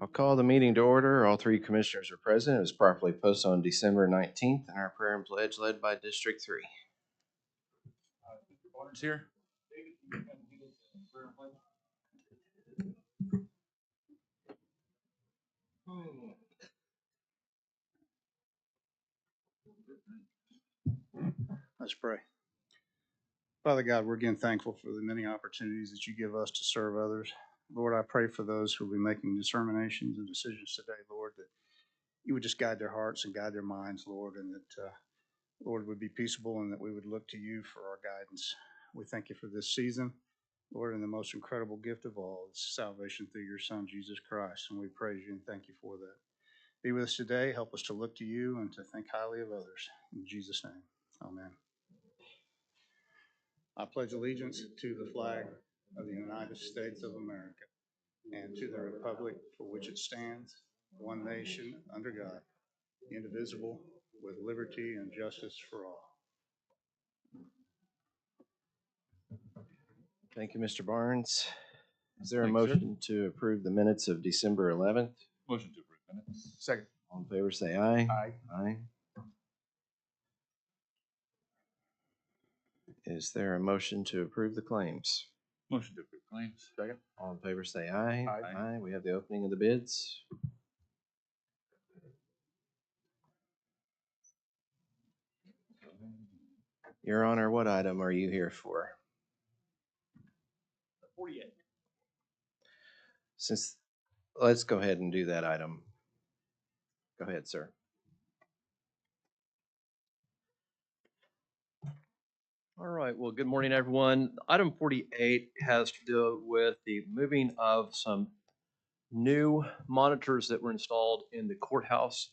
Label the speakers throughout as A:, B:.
A: I'll call the meeting to order. All three commissioners are present. It was properly posted on December 19th, and our prayer and pledge led by District 3.
B: Barnes here.
C: Let's pray. Father God, we're again thankful for the many opportunities that you give us to serve others. Lord, I pray for those who will be making determinations and decisions today, Lord, that you would just guide their hearts and guide their minds, Lord, and that, Lord, would be peaceable and that we would look to you for our guidance. We thank you for this season, Lord, and the most incredible gift of all is salvation through your Son, Jesus Christ, and we praise you and thank you for that. Be with us today. Help us to look to you and to think highly of others. In Jesus' name, amen. I pledge allegiance to the flag of the United States of America and to the republic for which it stands, one nation, under God, indivisible, with liberty and justice for all.
A: Thank you, Mr. Barnes. Is there a
B: Thank you, sir.
A: motion to approve the minutes of December 11th?
B: Motion to approve minutes. Second.
A: All in favor, say aye.
B: Aye.
A: Aye. Is there a motion to approve the claims?
B: Motion to approve claims. Second.
A: All in favor, say aye.
B: Aye.
A: Aye. We have the opening of the bids. Your Honor, what item are you here for?
B: 48.
A: Let's go ahead and do that item. Go ahead, sir.
D: All right, well, good morning, everyone. Item 48 has to do with the moving of some new monitors that were installed in the courthouse.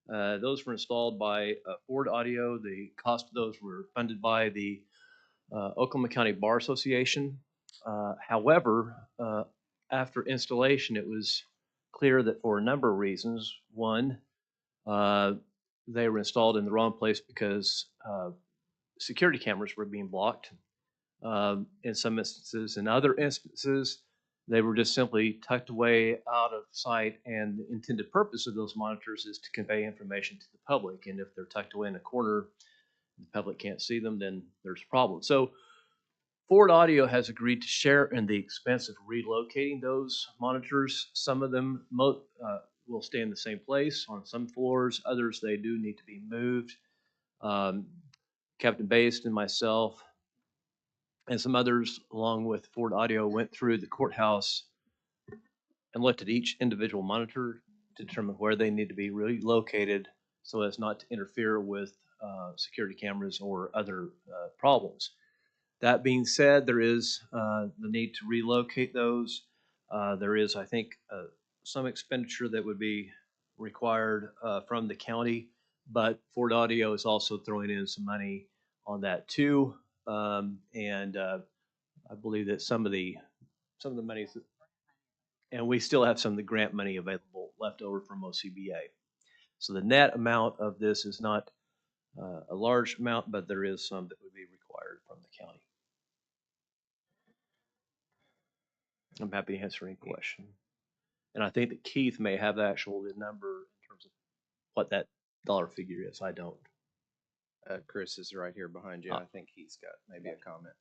D: Those were installed by Ford Audio. The cost of those were funded by the Oklahoma County Bar Association. However, after installation, it was clear that for a number of reasons. One, they were installed in the wrong place because security cameras were being blocked in some instances. In other instances, they were just simply tucked away out of sight, and the intended purpose of those monitors is to convey information to the public. And if they're tucked away in a corner, the public can't see them, then there's a problem. So Ford Audio has agreed to share in the expense of relocating those monitors. Some of them will stay in the same place on some floors. Others, they do need to be moved. Captain Based and myself and some others, along with Ford Audio, went through the courthouse and looked at each individual monitor to determine where they need to be relocated so as not to interfere with security cameras or other problems. That being said, there is the need to relocate those. There is, I think, some expenditure that would be required from the county, but Ford Audio is also throwing in some money on that too, and I believe that some of the monies, and we still have some of the grant money available left over from OCBA. So the net amount of this is not a large amount, but there is some that would be required from the county. I'm happy to answer any question, and I think that Keith may have the actual number in terms of what that dollar figure is. I don't.
A: Chris is right here behind you. I think he's got maybe a comment.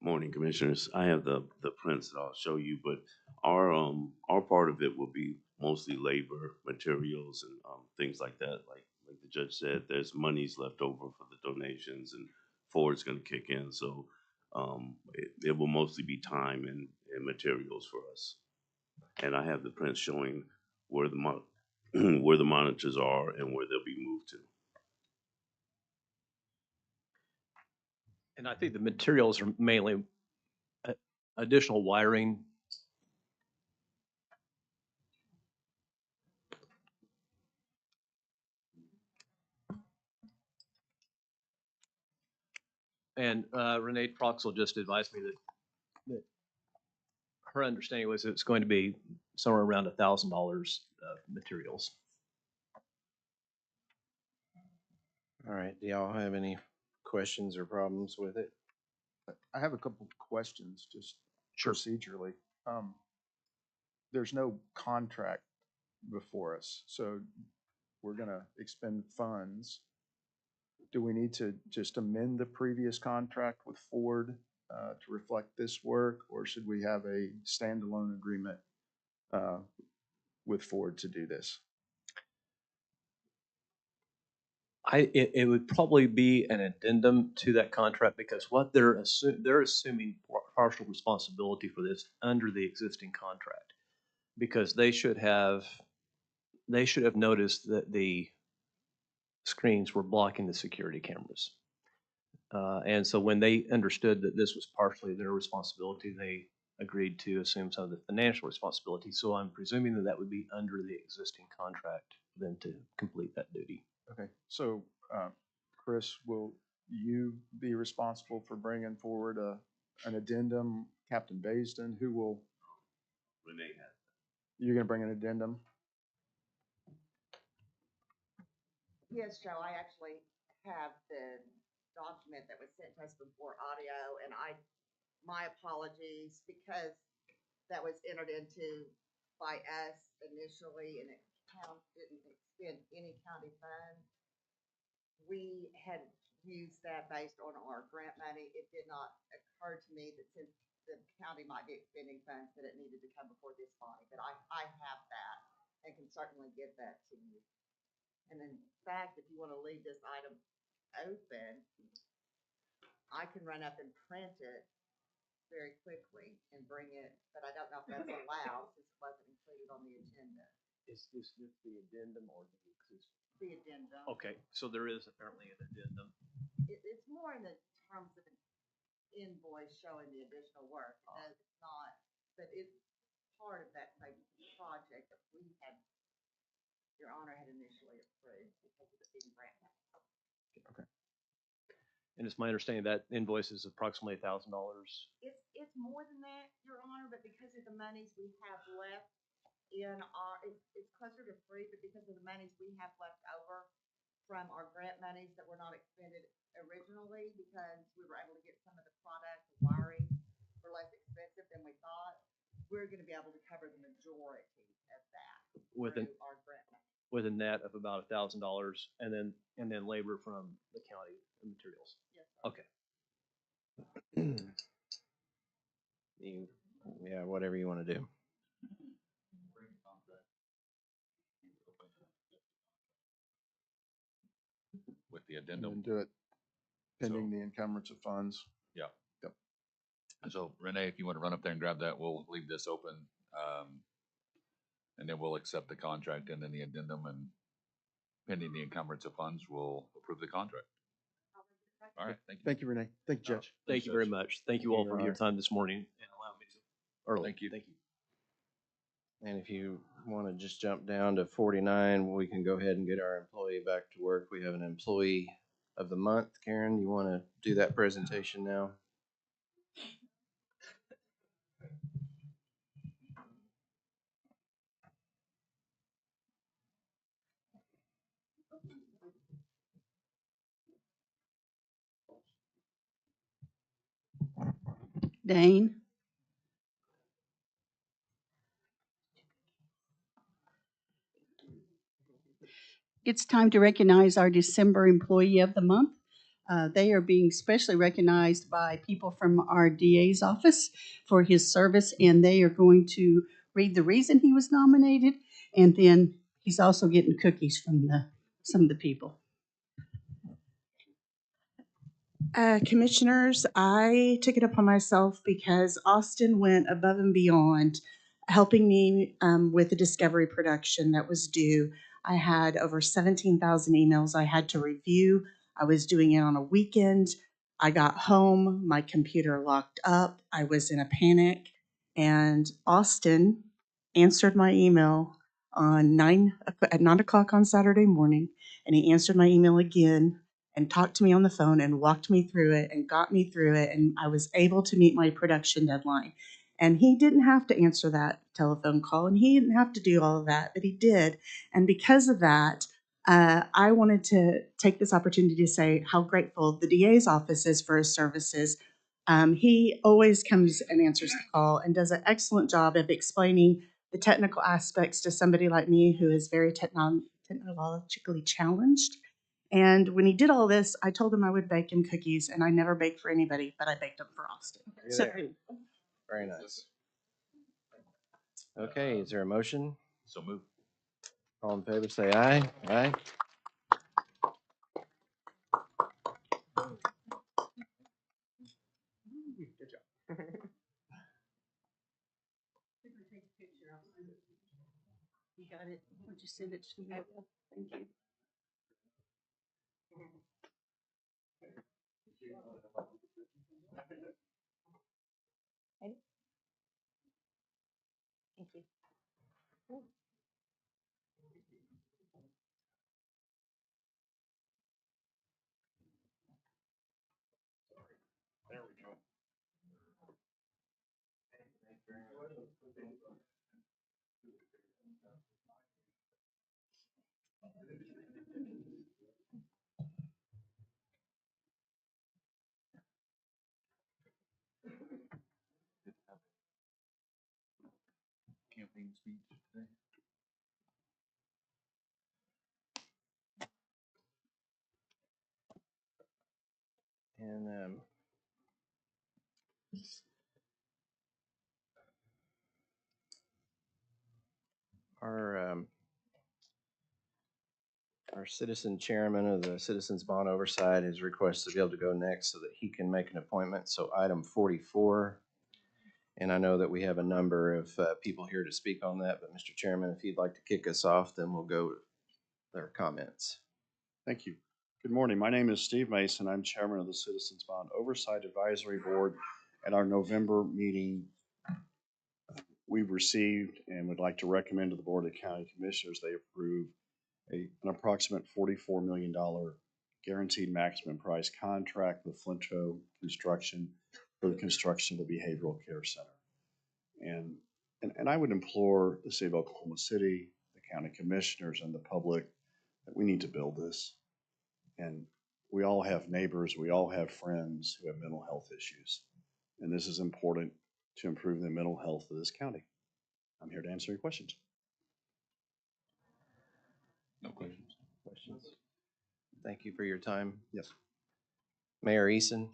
E: Morning, commissioners. I have the prints that I'll show you, but our part of it will be mostly labor, materials, and things like that. Like the judge said, there's monies left over for the donations, and Ford's going to kick in. So it will mostly be time and materials for us. And I have the prints showing where the where the monitors are and where they'll be moved to.
D: And I think the materials are mainly additional wiring. And Renee Proxel just advised me that her understanding was it's going to be somewhere around $1,000 materials.
A: All right. Do y'all have any questions or problems with it?
B: I have a couple questions, just
D: Sure.
B: procedurally. there's no contract before us, so we're gonna expend funds. Do we need to just amend the previous contract with Ford to reflect this work, or should we have a standalone agreement with Ford to do this?
D: It would probably be an addendum to that contract because what they're assuming partial responsibility for this under the existing contract. Because they should have noticed that the screens were blocking the security cameras. And so when they understood that this was partially their responsibility, they agreed to assume some of the financial responsibility. So I'm presuming that that would be under the existing contract for them to complete that duty.
B: Okay, so Chris, will you be responsible for bringing forward an addendum? Captain Baisden, who will,
E: Renee has.
B: you're gonna bring an addendum?
F: Yes, Joe, I actually have the document that was sent to us before audio, and my apologies, because that was entered into by us initially, and it didn't expend any county funds. We had used that based on our grant money. It did not occur to me that since the county might be expending funds, that it needed to come before this body, but I have that and can certainly give that to you. And in fact, if you want to leave this item open, I can run up and print it very quickly and bring it, but I don't know if that's allowed since it wasn't included on the agenda.
D: Is this just the addendum or the existing?
F: The addendum.
D: Okay, so there is apparently an addendum.
F: It's more in the terms of an invoice showing the additional work. It's not, but it's part of that project that we had, Your Honor had initially approved because of it being grant money.
D: And it's my understanding that invoice is approximately $1,000.
F: It's more than that, Your Honor, but because of the monies we have left in our, it's closer to free, but because of the monies we have left over from our grant monies that were not expended originally, because we were able to get some of the product, the wiring, for less expensive than we thought, we're gonna be able to cover the majority of that
D: With
F: through our grant money.
D: with a net of about $1,000 and then labor from the county and materials.
F: Yes, sir.
D: Okay.
A: Yeah, whatever you want to do.
B: With the addendum. And do it pending the encumbrance of funds.
G: Yeah.
B: Yep.
G: So Renee, if you want to run up there and grab that, we'll leave this open. And then we'll accept the contract and then the addendum, and pending the encumbrance of funds, we'll approve the contract. All right, thank you.
B: Thank you, Renee. Thank you, Judge.
D: Thank you very much. Thank you all for your time this morning and allowing me to. Early.
G: Thank you.
D: Thank you.
A: And if you want to just jump down to 49, we can go ahead and get our employee back to work. We have an employee of the month. Karen, you want to do that presentation now?
H: Dane? It's time to recognize our December Employee of the Month. They are being specially recognized by people from our DA's office for his service, and they are going to read the reason he was nominated, and then he's also getting cookies from some of the people.
I: Commissioners, I took it upon myself because Austin went above and beyond helping me with the discovery production that was due. I had over 17,000 emails I had to review. I was doing it on a weekend. I got home, my computer locked up. I was in a panic, and Austin answered my email at 9 o'clock on Saturday morning, and he answered my email again and talked to me on the phone and walked me through it and got me through it, and I was able to meet my production deadline. And he didn't have to answer that telephone call, and he didn't have to do all of that, but he did. And because of that, I wanted to take this opportunity to say how grateful the DA's office is for his services. He always comes and answers the call and does an excellent job of explaining the technical aspects to somebody like me who is very technologically challenged. And when he did all this, I told him I would bake him cookies, and I never baked for anybody, but I baked them for Austin.
A: You're
I: So
A: there. Very nice. Okay, is there a motion?
G: So move.
A: All in favor, say aye. Aye.
B: Good job.
H: You got it. Would you send it to me? Thank you. Thank you.
B: There we go.
G: Campaign speech today.
A: And our citizen chairman of the Citizens Bond Oversight has requested to be able to go next so that he can make an appointment. So item 44. And I know that we have a number of people here to speak on that, but Mr. Chairman, if you'd like to kick us off, then we'll go to their comments.
J: Thank you. Good morning. My name is Steve Mason. I'm chairman of the Citizens Bond Oversight Advisory Board. At our November meeting, we received and would like to recommend to the Board of County Commissioners they approve an approximate $44 million guaranteed maximum price contract with Flinto Construction for the construction of the Behavioral Care Center. And I would implore the city of Oklahoma City, the county commissioners, and the public that we need to build this. And we all have neighbors, we all have friends who have mental health issues. And this is important to improve the mental health of this county. I'm here to answer your questions.
G: No questions.
A: Questions? Thank you for your time.
J: Yes.
A: Mayor Eason.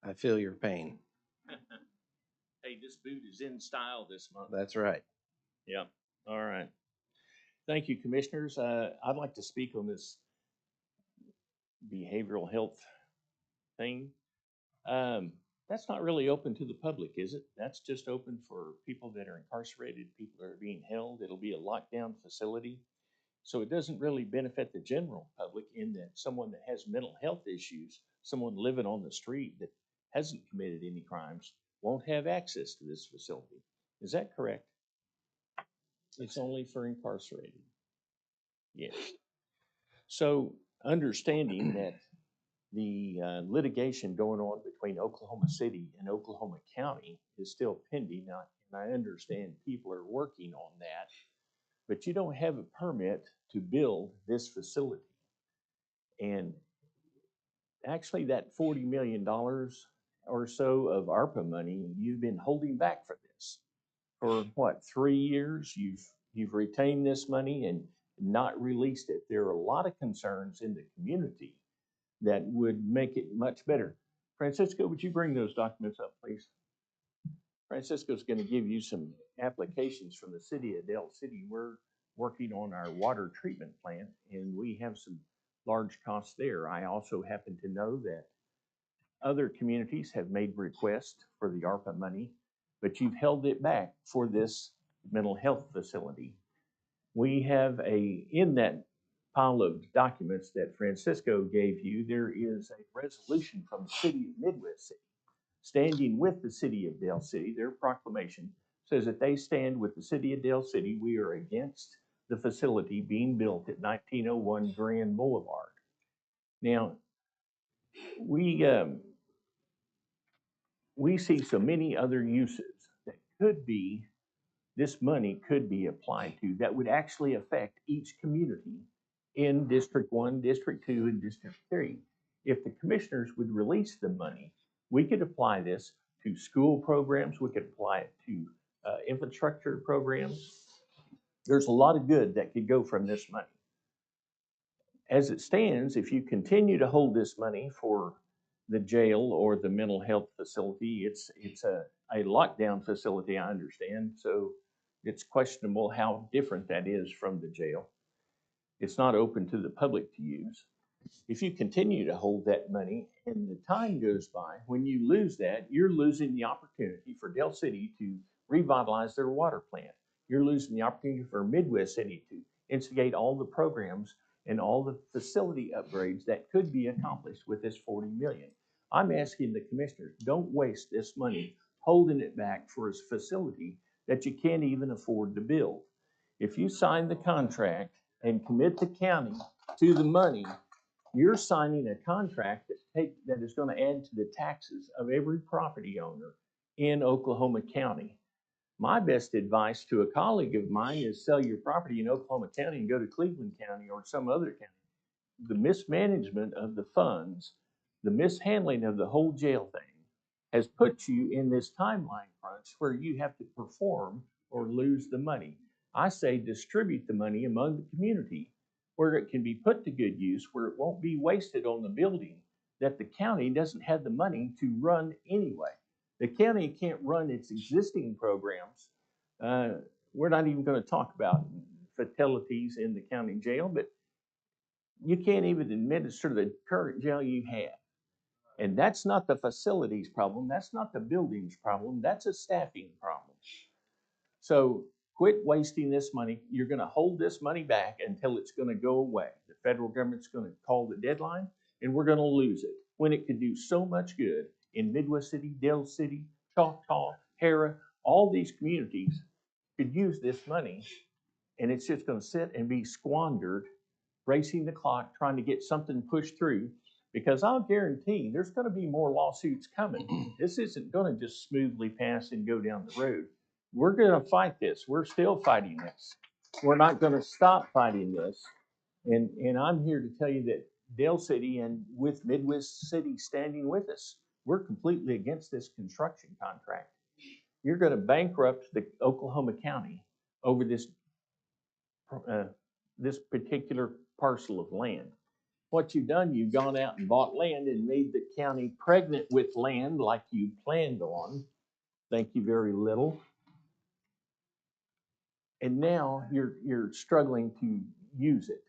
A: I feel your pain.
K: Hey, this boot is in style this month.
A: That's right.
K: Yeah, all right. Thank you, commissioners. I'd like to speak on this behavioral health thing. That's not really open to the public, is it? That's just open for people that are incarcerated, people that are being held. It'll be a lockdown facility. So it doesn't really benefit the general public in that someone that has mental health issues, someone living on the street that hasn't committed any crimes, won't have access to this facility. Is that correct? It's only for incarcerated. Yes. So understanding that the litigation going on between Oklahoma City and Oklahoma County is still pending, and I understand people are working on that, but you don't have a permit to build this facility. And actually that $40 million or so of ARPA money, you've been holding back for this. For what, 3 years? You've retained this money and not released it. There are a lot of concerns in the community that would make it much better. Francisco, would you bring those documents up, please? Francisco's going to give you some applications from the city of Dale City. We're working on our water treatment plant, and we have some large costs there. I also happen to know that other communities have made requests for the ARPA money, but you've held it back for this mental health facility. We have in that pile of documents that Francisco gave you, there is a resolution from the city of Midwest City, standing with the city of Dale City. Their proclamation says that they stand with the city of Dale City. We are against the facility being built at 1901 Grand Boulevard. Now, we we see so many other uses that could be, this money could be applied to that would actually affect each community in District 1, District 2, and District 3. If the commissioners would release the money, we could apply this to school programs, we could apply it to infrastructure programs. There's a lot of good that could go from this money. As it stands, if you continue to hold this money for the jail or the mental health facility, it's a lockdown facility, I understand, so it's questionable how different that is from the jail. It's not open to the public to use. If you continue to hold that money and the time goes by, when you lose that, you're losing the opportunity for Dell City to revitalize their water plant. You're losing the opportunity for Midwest City to instigate all the programs and all the facility upgrades that could be accomplished with this $40 million. I'm asking the commissioners, don't waste this money holding it back for a facility that you can't even afford to build. If you sign the contract and commit the county to the money, you're signing a contract that is going to add to the taxes of every property owner in Oklahoma County. My best advice to a colleague of mine is sell your property in Oklahoma County and go to Cleveland County or some other county. The mismanagement of the funds, the mishandling of the whole jail thing has put you in this timeline crunch where you have to perform or lose the money. I say distribute the money among the community where it can be put to good use, where it won't be wasted on the building that the county doesn't have the money to run anyway. The county can't run its existing programs. We're not even going to talk about fatalities in the county jail, but you can't even administer the current jail you have. And that's not the facilities problem. That's not the buildings problem. That's a staffing problem. So quit wasting this money. You're going to hold this money back until it's going to go away. The federal government's going to call the deadline and we're going to lose it when it could do so much good in Midwest City, Dell City, Choctaw, Hera. All these communities could use this money and it's just going to sit and be squandered, racing the clock, trying to get something pushed through, because I'll guarantee there's going to be more lawsuits coming. This isn't going to just smoothly pass and go down the road. We're going to fight this. We're still fighting this. We're not going to stop fighting this. And I'm here to tell you that Dale City, and with Midwest City standing with us, we're completely against this construction contract. You're going to bankrupt the Oklahoma County over this particular parcel of land. What you've done, you've gone out and bought land and made the county pregnant with land like you planned on. Thank you very little. And now you're struggling to use it.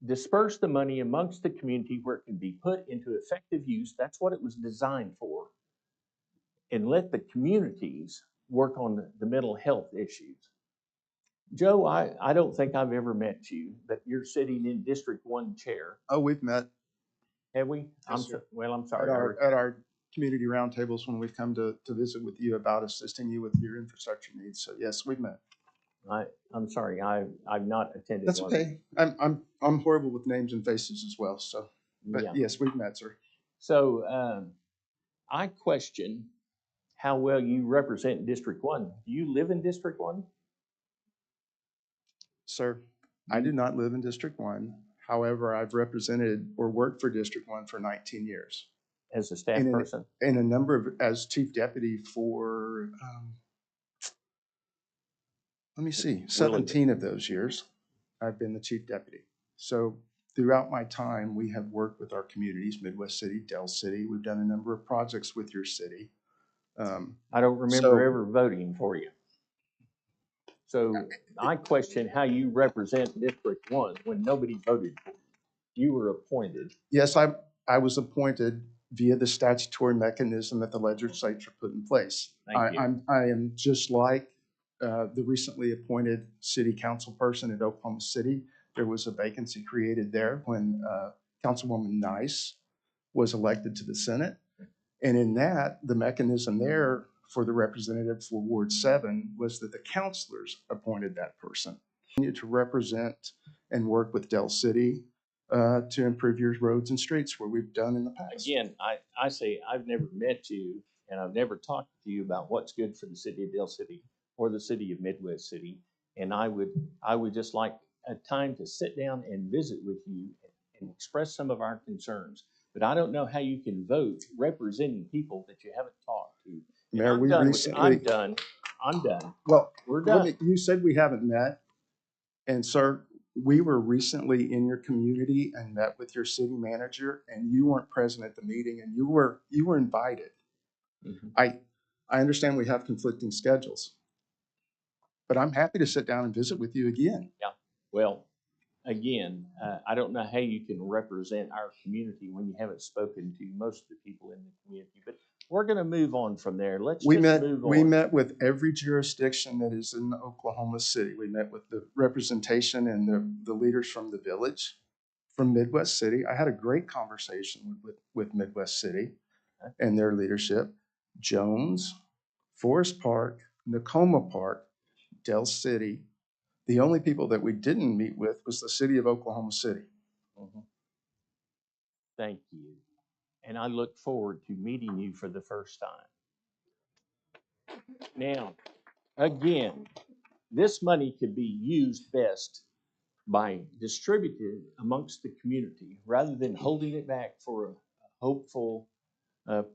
K: Disperse the money amongst the community where it can be put into effective use. That's what it was designed for. And let the communities work on the mental health issues. Joe, I don't think I've ever met you, but you're sitting in District 1 chair.
B: Oh, we've met
K: Have we?
B: Yes, sir.
K: I'm
B: at
K: sorry.
B: our community roundtables when we've come to visit with you about assisting you with your infrastructure needs. So yes, we've met.
K: I'm sorry, I've not attended.
B: That's
K: one.
B: okay. I'm horrible with names and faces as well. So, but
K: Yeah.
B: yes, we've met, sir.
K: So I question how well you represent District 1. Do you live in District 1?
B: Sir, I do not live in District 1. However, I've represented or worked for District 1 for 19 years.
K: As a staff
B: And
K: person?
B: in a number of, as chief deputy for, let me see, 17 of those years, I've been the chief deputy. So throughout my time, we have worked with our communities, Midwest City, Dell City. We've done a number of projects with your city.
K: I don't remember ever voting for you. So I question how you represent District 1 when nobody voted for you. You were appointed.
B: Yes, I was appointed via the statutory mechanism that the legislature put in place.
K: Thank you.
B: I am just like the recently appointed city council person at Oklahoma City. There was a vacancy created there when Councilwoman Nice was elected to the Senate. And in that, the mechanism there for the representative for Ward 7 was that the councilors appointed that person. Continue to represent and work with Dell City to improve your roads and streets where we've done in the past.
K: Again, I say I've never met you, and I've never talked to you about what's good for the city of Dale City or the city of Midwest City. And I would just like a time to sit down and visit with you and express some of our concerns. But I don't know how you can vote representing people that you haven't talked to. And
B: Mayor,
K: I'm
B: we
K: done with-
B: recently.
K: I'm done. I'm done.
B: Well,
K: We're
B: let
K: done.
B: me, you said we haven't met. And sir, we were recently in your community and met with your city manager, and you weren't present at the meeting, and you were invited.
K: Mhm.
B: I understand we have conflicting schedules, but I'm happy to sit down and visit with you again.
K: Well, again, I don't know how you can represent our community when you haven't spoken to most of the people in the community, but we're going to move on from there. Let's
B: We
K: just
B: met,
K: move
B: we
K: on.
B: met with every jurisdiction that is in Oklahoma City. We met with the representation and the leaders from the village, from Midwest City. I had a great conversation with Midwest City and their leadership. Jones, Forest Park, Nakoma Park, Dell City. The only people that we didn't meet with was the city of Oklahoma City.
K: Mhm. Thank you. And I look forward to meeting you for the first time. Now, again, this money could be used best by distributing amongst the community rather than holding it back for a hopeful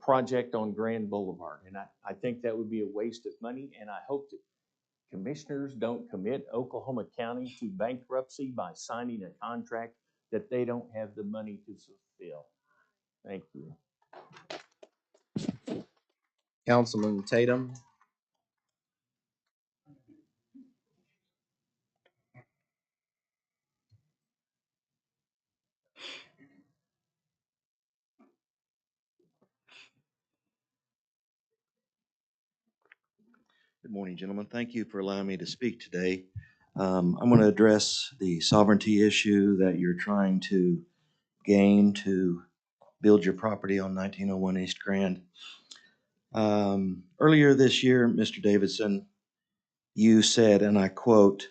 K: project on Grand Boulevard. And I think that would be a waste of money. And I hope that commissioners don't commit Oklahoma County to bankruptcy by signing a contract that they don't have the money to fulfill. Thank you.
A: Councilman Tatum.
L: Good morning, gentlemen. Thank you for allowing me to speak today. I'm going to address the sovereignty issue that you're trying to gain to build your property on 1901 East Grand. Earlier this year, Mr. Davidson, you said, and I quote,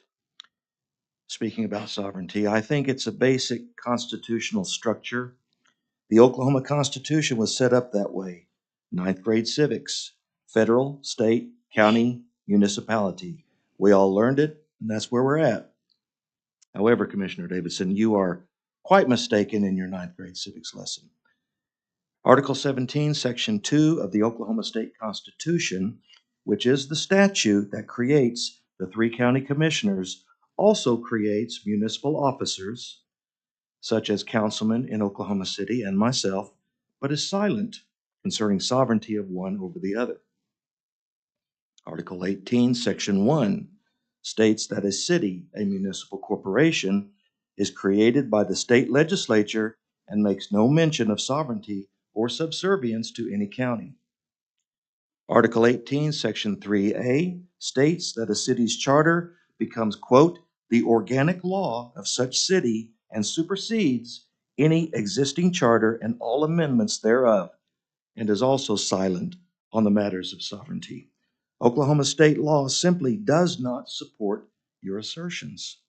L: speaking about sovereignty, "I think it's a basic constitutional structure. The Oklahoma Constitution was set up that way. Ninth grade civics, federal, state, county, municipality. We all learned it, and that's where we're at." However, Commissioner Davidson, you are quite mistaken in your ninth grade civics lesson. Article 17, Section 2 of the Oklahoma State Constitution, which is the statute that creates the 3 county commissioners, also creates municipal officers, such as councilmen in Oklahoma City and myself, but is silent concerning sovereignty of one over the other. Article 18, Section 1 states that a city, a municipal corporation, is created by the state legislature and makes no mention of sovereignty or subservience to any county. Article 18, Section 3A states that a city's charter becomes, quote, "the organic law of such city and supersedes any existing charter and all amendments thereof," and is also silent on the matters of sovereignty. Oklahoma state law simply does not support your assertions.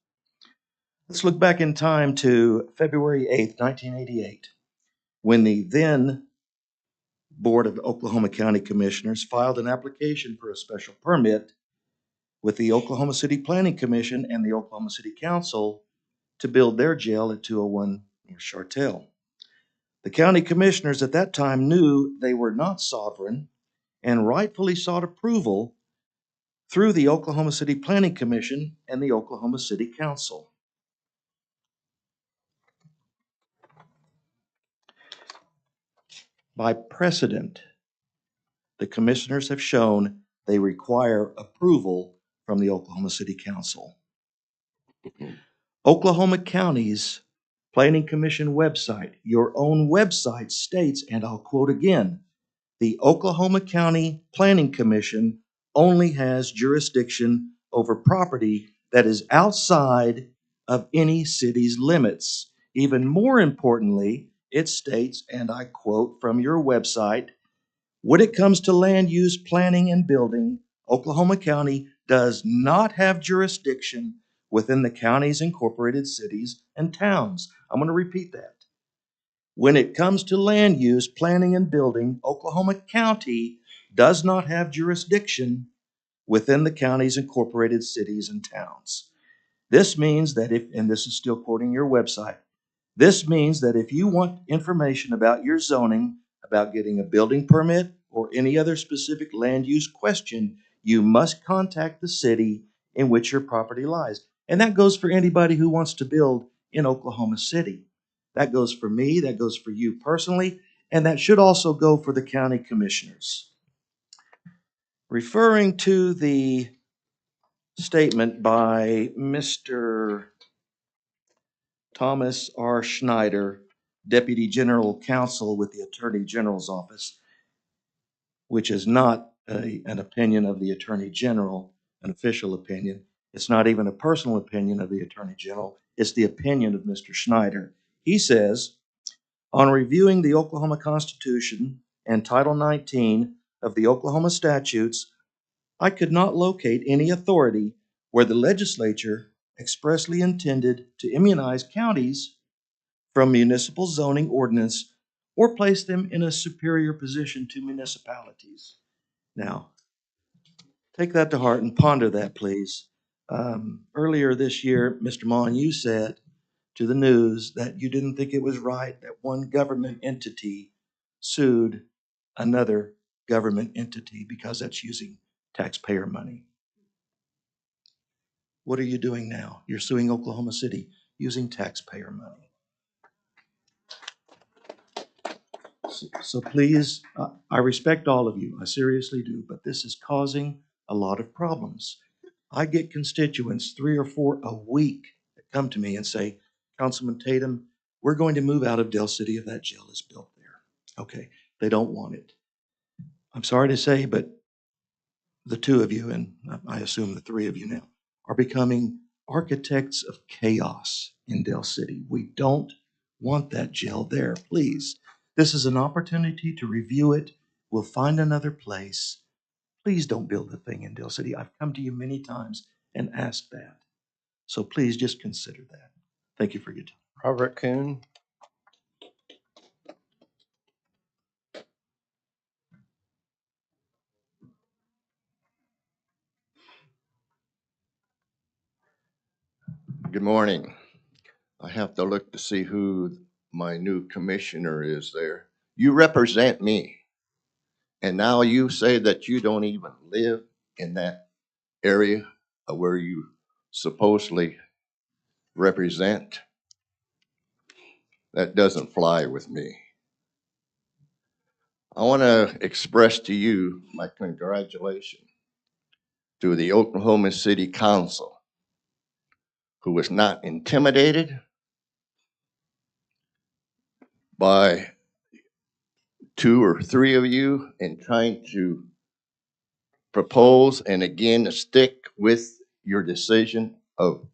L: Let's look back in time to February 8th, 1988, when the then Board of Oklahoma County Commissioners filed an application for a special permit with the Oklahoma City Planning Commission and the Oklahoma City Council to build their jail at 201 North Chartel. The county commissioners at that time knew they were not sovereign and rightfully sought approval through the Oklahoma City Planning Commission and the Oklahoma City Council. By precedent, the commissioners have shown they require approval from the Oklahoma City Council. Oklahoma County's Planning Commission website, your own website states, and I'll quote again, "The Oklahoma County Planning Commission only has jurisdiction over property that is outside of any city's limits." Even more importantly, it states, and I quote from your website, "When it comes to land use, planning, and building, Oklahoma County does not have jurisdiction within the county's incorporated cities and towns." I'm going to repeat that. When it comes to land use, planning, and building, Oklahoma County does not have jurisdiction within the county's incorporated cities and towns. This means that if, and this is still quoting your website, this means that if you want information about your zoning, about getting a building permit, or any other specific land use question, you must contact the city in which your property lies. And that goes for anybody who wants to build in Oklahoma City. That goes for me, that goes for you personally, and that should also go for the county commissioners. Referring to the statement by Mr. Thomas R. Schneider, Deputy General Counsel with the Attorney General's Office, which is not an opinion of the Attorney General, an official opinion. It's not even a personal opinion of the Attorney General. It's the opinion of Mr. Schneider. He says, on reviewing the Oklahoma Constitution and Title 19 of the Oklahoma statutes, I could not locate any authority where the legislature expressly intended to immunize counties from municipal zoning ordinance or place them in a superior position to municipalities. Now, take that to heart and ponder that, please. Earlier this year, Mr. Mon, you said to the news that you didn't think it was right that one government entity sued another government entity because that's using taxpayer money. What are you doing now? You're suing Oklahoma City using taxpayer money. So please, I respect all of you. I seriously do, but this is causing a lot of problems. I get constituents, 3 or 4 a week, that come to me and say, Councilman Tatum, we're going to move out of Del City if that jail is built there. Okay, they don't want it. I'm sorry to say, but the 2 of you, and I assume the 3 of you now, are becoming architects of chaos in Del City. We don't want that jail there, please. This is an opportunity to review it. We'll find another place. Please don't build a thing in Del City. I've come to you many times and asked that. So please just consider that. Thank you for your time.
A: Robert Kuhn.
M: Good morning. I have to look to see who my new commissioner is there. You represent me. And now you say that you don't even live in that area where you supposedly represent. That doesn't fly with me. I want to express to you my congratulations to the Oklahoma City Council, who was not intimidated by 2 or 3 of you in trying to propose and again stick with your decision of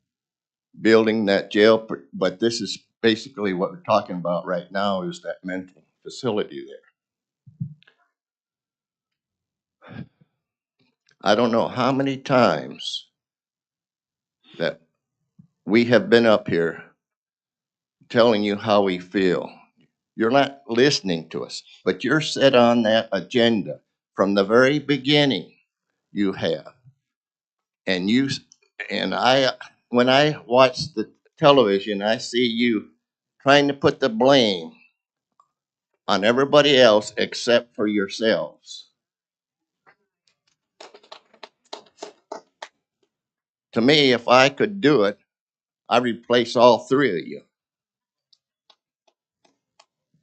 M: building that jail. But this is basically what we're talking about right now, is that mental facility there. I don't know how many times that we have been up here telling you how we feel. You're not listening to us, but you're set on that agenda from the very beginning. You have. And you, and I, when I watch the television, I see you trying to put the blame on everybody else except for yourselves. To me, if I could do it, I'd replace all 3 of you.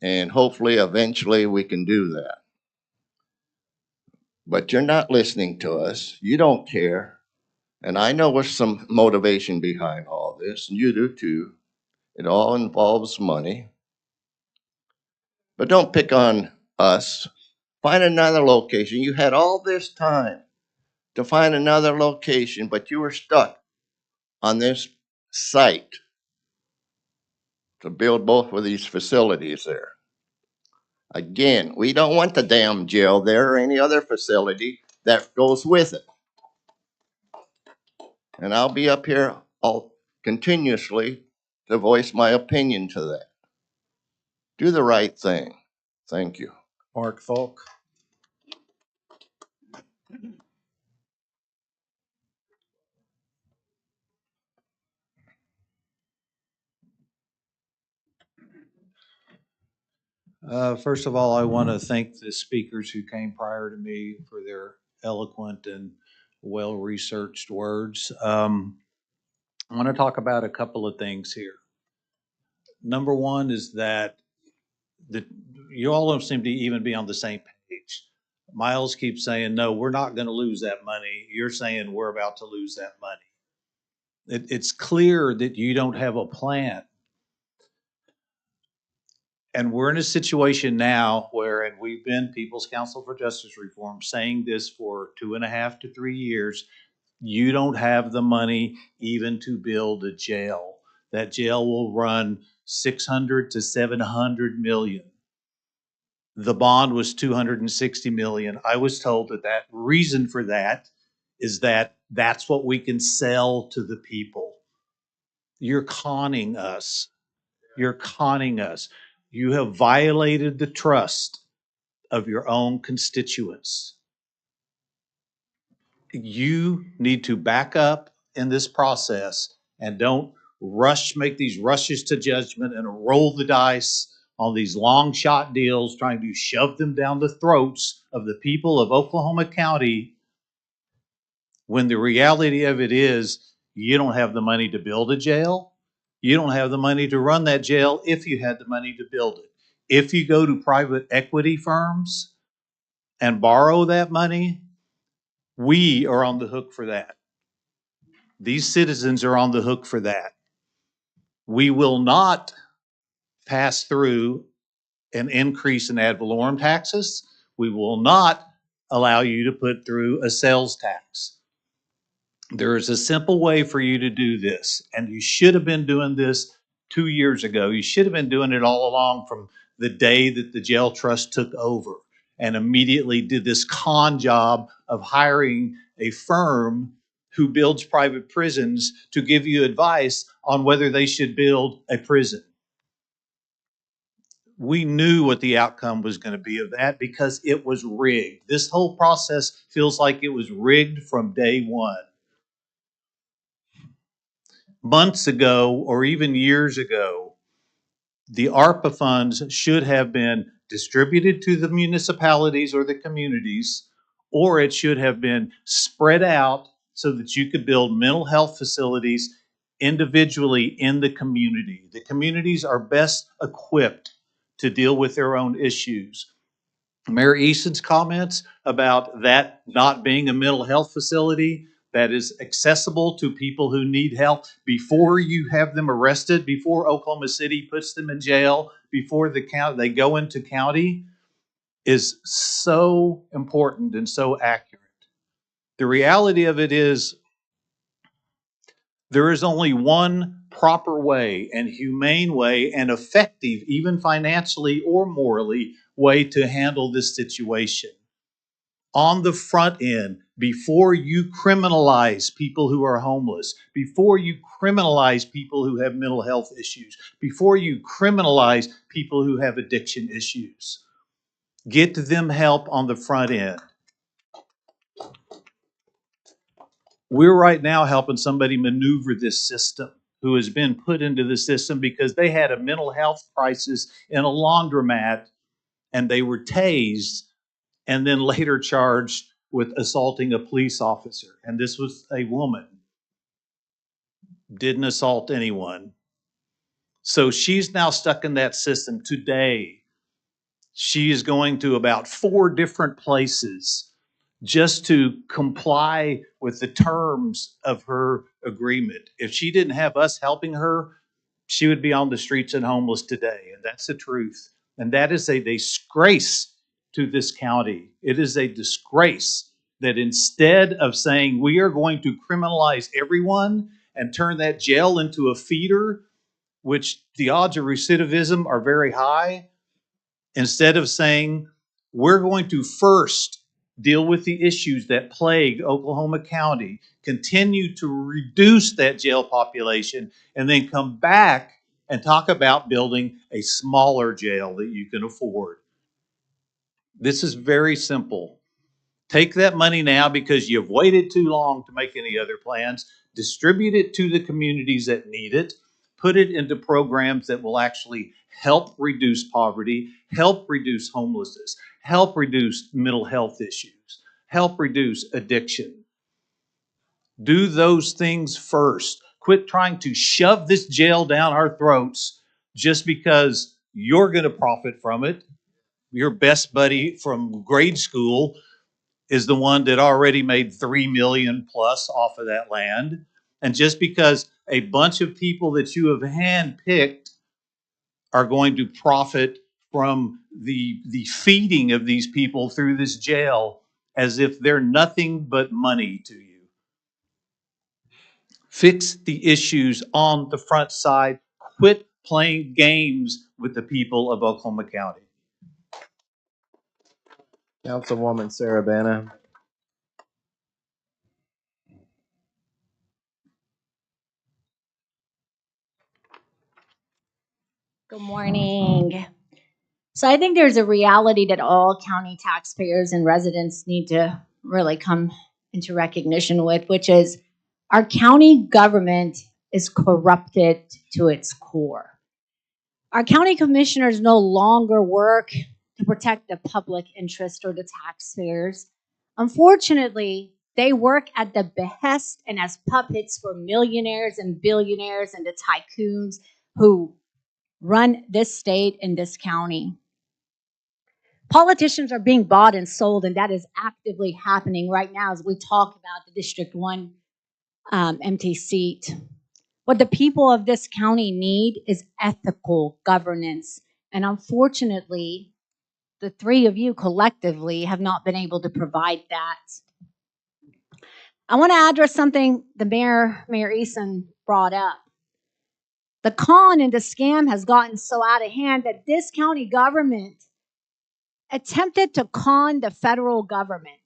M: And hopefully, eventually, we can do that. But you're not listening to us. You don't care. And I know there's some motivation behind all this, and you do too. It all involves money. But don't pick on us. Find another location. You had all this time to find another location, but you were stuck on this site to build both of these facilities there. Again, we don't want the damn jail there or any other facility that goes with it. And I'll be up here continuously to voice my opinion to that. Do the right thing. Thank you.
A: Mark Falk.
N: First of all, I want to thank the speakers who came prior to me for their eloquent and well-researched words. I want to talk about a couple of things here. Number one is that you all don't seem to even be on the same page. Miles keeps saying, no, we're not going to lose that money. You're saying we're about to lose that money. It's clear that you don't have a plan. And we're in a situation now where, and we've been People's Council for Justice Reform saying this for 2.5 to 3 years, you don't have the money even to build a jail. That jail will run 600 to 700 million. The bond was 260 million. I was told that reason for that is that that's what we can sell to the people. You're conning us. You're conning us. You have violated the trust of your own constituents. You need to back up in this process and don't make these rushes to judgment and roll the dice on these long shot deals, trying to shove them down the throats of the people of Oklahoma County, when the reality of it is you don't have the money to build a jail. You don't have the money to run that jail if you had the money to build it. If you go to private equity firms and borrow that money, we are on the hook for that. These citizens are on the hook for that. We will not pass through an increase in ad valorem taxes. We will not allow you to put through a sales tax. There is a simple way for you to do this, and you should have been doing this 2 years ago. You should have been doing it all along from the day that the jail trust took over and immediately did this con job of hiring a firm who builds private prisons to give you advice on whether they should build a prison. We knew what the outcome was going to be of that because it was rigged. This whole process feels like it was rigged from day one. Months ago, or even years ago, the ARPA funds should have been distributed to the municipalities or the communities, or it should have been spread out so that you could build mental health facilities individually in the community. The communities are best equipped to deal with their own issues. Mayor Easton's comments about that not being a mental health facility that is accessible to people who need help before you have them arrested, before Oklahoma City puts them in jail, before they go into county, is so important and so accurate. The reality of it is there is only one proper way and humane way and effective, even financially or morally, way to handle this situation. On the front end, before you criminalize people who are homeless, before you criminalize people who have mental health issues, before you criminalize people who have addiction issues, get them help on the front end. We're right now helping somebody maneuver this system who has been put into the system because they had a mental health crisis in a laundromat and they were tased and then later charged with assaulting a police officer. And this was a woman. Didn't assault anyone. So she's now stuck in that system today. She is going to about 4 different places just to comply with the terms of her agreement. If she didn't have us helping her, she would be on the streets and homeless today. And that's the truth. And that is a disgrace to this county. It is a disgrace that instead of saying we are going to criminalize everyone and turn that jail into a feeder, which the odds of recidivism are very high, instead of saying we're going to first deal with the issues that plague Oklahoma County, continue to reduce that jail population, and then come back and talk about building a smaller jail that you can afford. This is very simple. Take that money now because you've waited too long to make any other plans. Distribute it to the communities that need it. Put it into programs that will actually help reduce poverty, help reduce homelessness, help reduce mental health issues, help reduce addiction. Do those things first. Quit trying to shove this jail down our throats just because you're going to profit from it. Your best buddy from grade school is the one that already made $3 million plus off of that land. And just because a bunch of people that you have handpicked are going to profit from the feeding of these people through this jail as if they're nothing but money to you. Fix the issues on the front side. Quit playing games with the people of Oklahoma County.
A: Councilwoman Sarah Bana.
O: Good morning. So I think there's a reality that all county taxpayers and residents need to really come into recognition with, which is our county government is corrupted to its core. Our county commissioners no longer work to protect the public interest or the taxpayers. Unfortunately, they work at the behest and as puppets for millionaires and billionaires and the tycoons who run this state and this county. Politicians are being bought and sold, and that is actively happening right now as we talk about the District 1 empty seat. What the people of this county need is ethical governance. And unfortunately, the three of you collectively have not been able to provide that. I want to address something the Mayor Eason brought up. The con and the scam has gotten so out of hand that this county government attempted to con the federal government.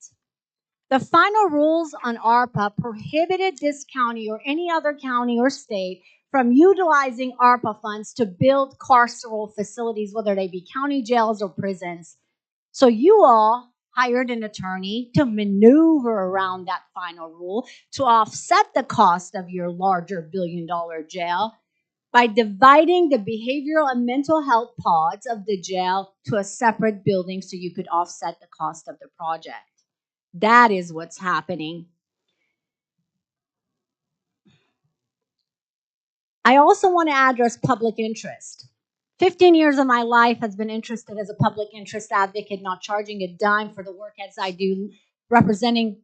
O: The final rules on ARPA prohibited this county or any other county or state from utilizing ARPA funds to build carceral facilities, whether they be county jails or prisons. So you all hired an attorney to maneuver around that final rule to offset the cost of your larger billion-dollar jail by dividing the behavioral and mental health pods of the jail to a separate building so you could offset the cost of the project. That is what's happening. I also want to address public interest. 15 years of my life has been interested as a public interest advocate, not charging a dime for the work as I do, representing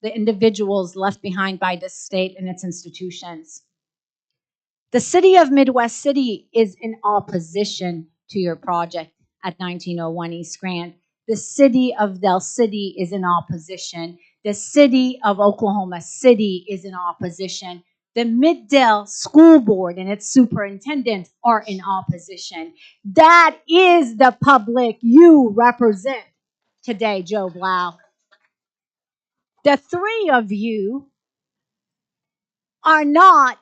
O: the individuals left behind by this state and its institutions. The city of Midwest City is in opposition to your project at 1901 East Grand. The city of Del City is in opposition. The city of Oklahoma City is in opposition. The Mid-Del School Board and its superintendent are in opposition. That is the public you represent today, Joe Blau. The three of you are not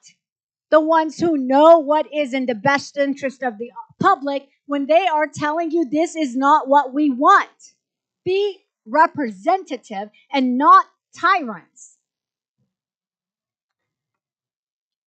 O: the ones who know what is in the best interest of the public when they are telling you this is not what we want. Be representative and not tyrants.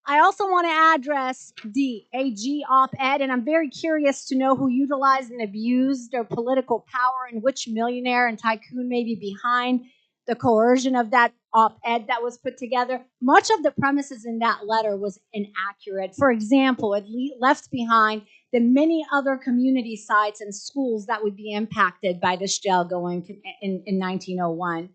O: I also want to address the AG op-ed, and I'm very curious to know who utilized and abused their political power and which millionaire and tycoon may be behind the coercion of that op-ed that was put together. Much of the premises in that letter was inaccurate. For example, it left behind the many other community sites and schools that would be impacted by this jail going to, in 1901.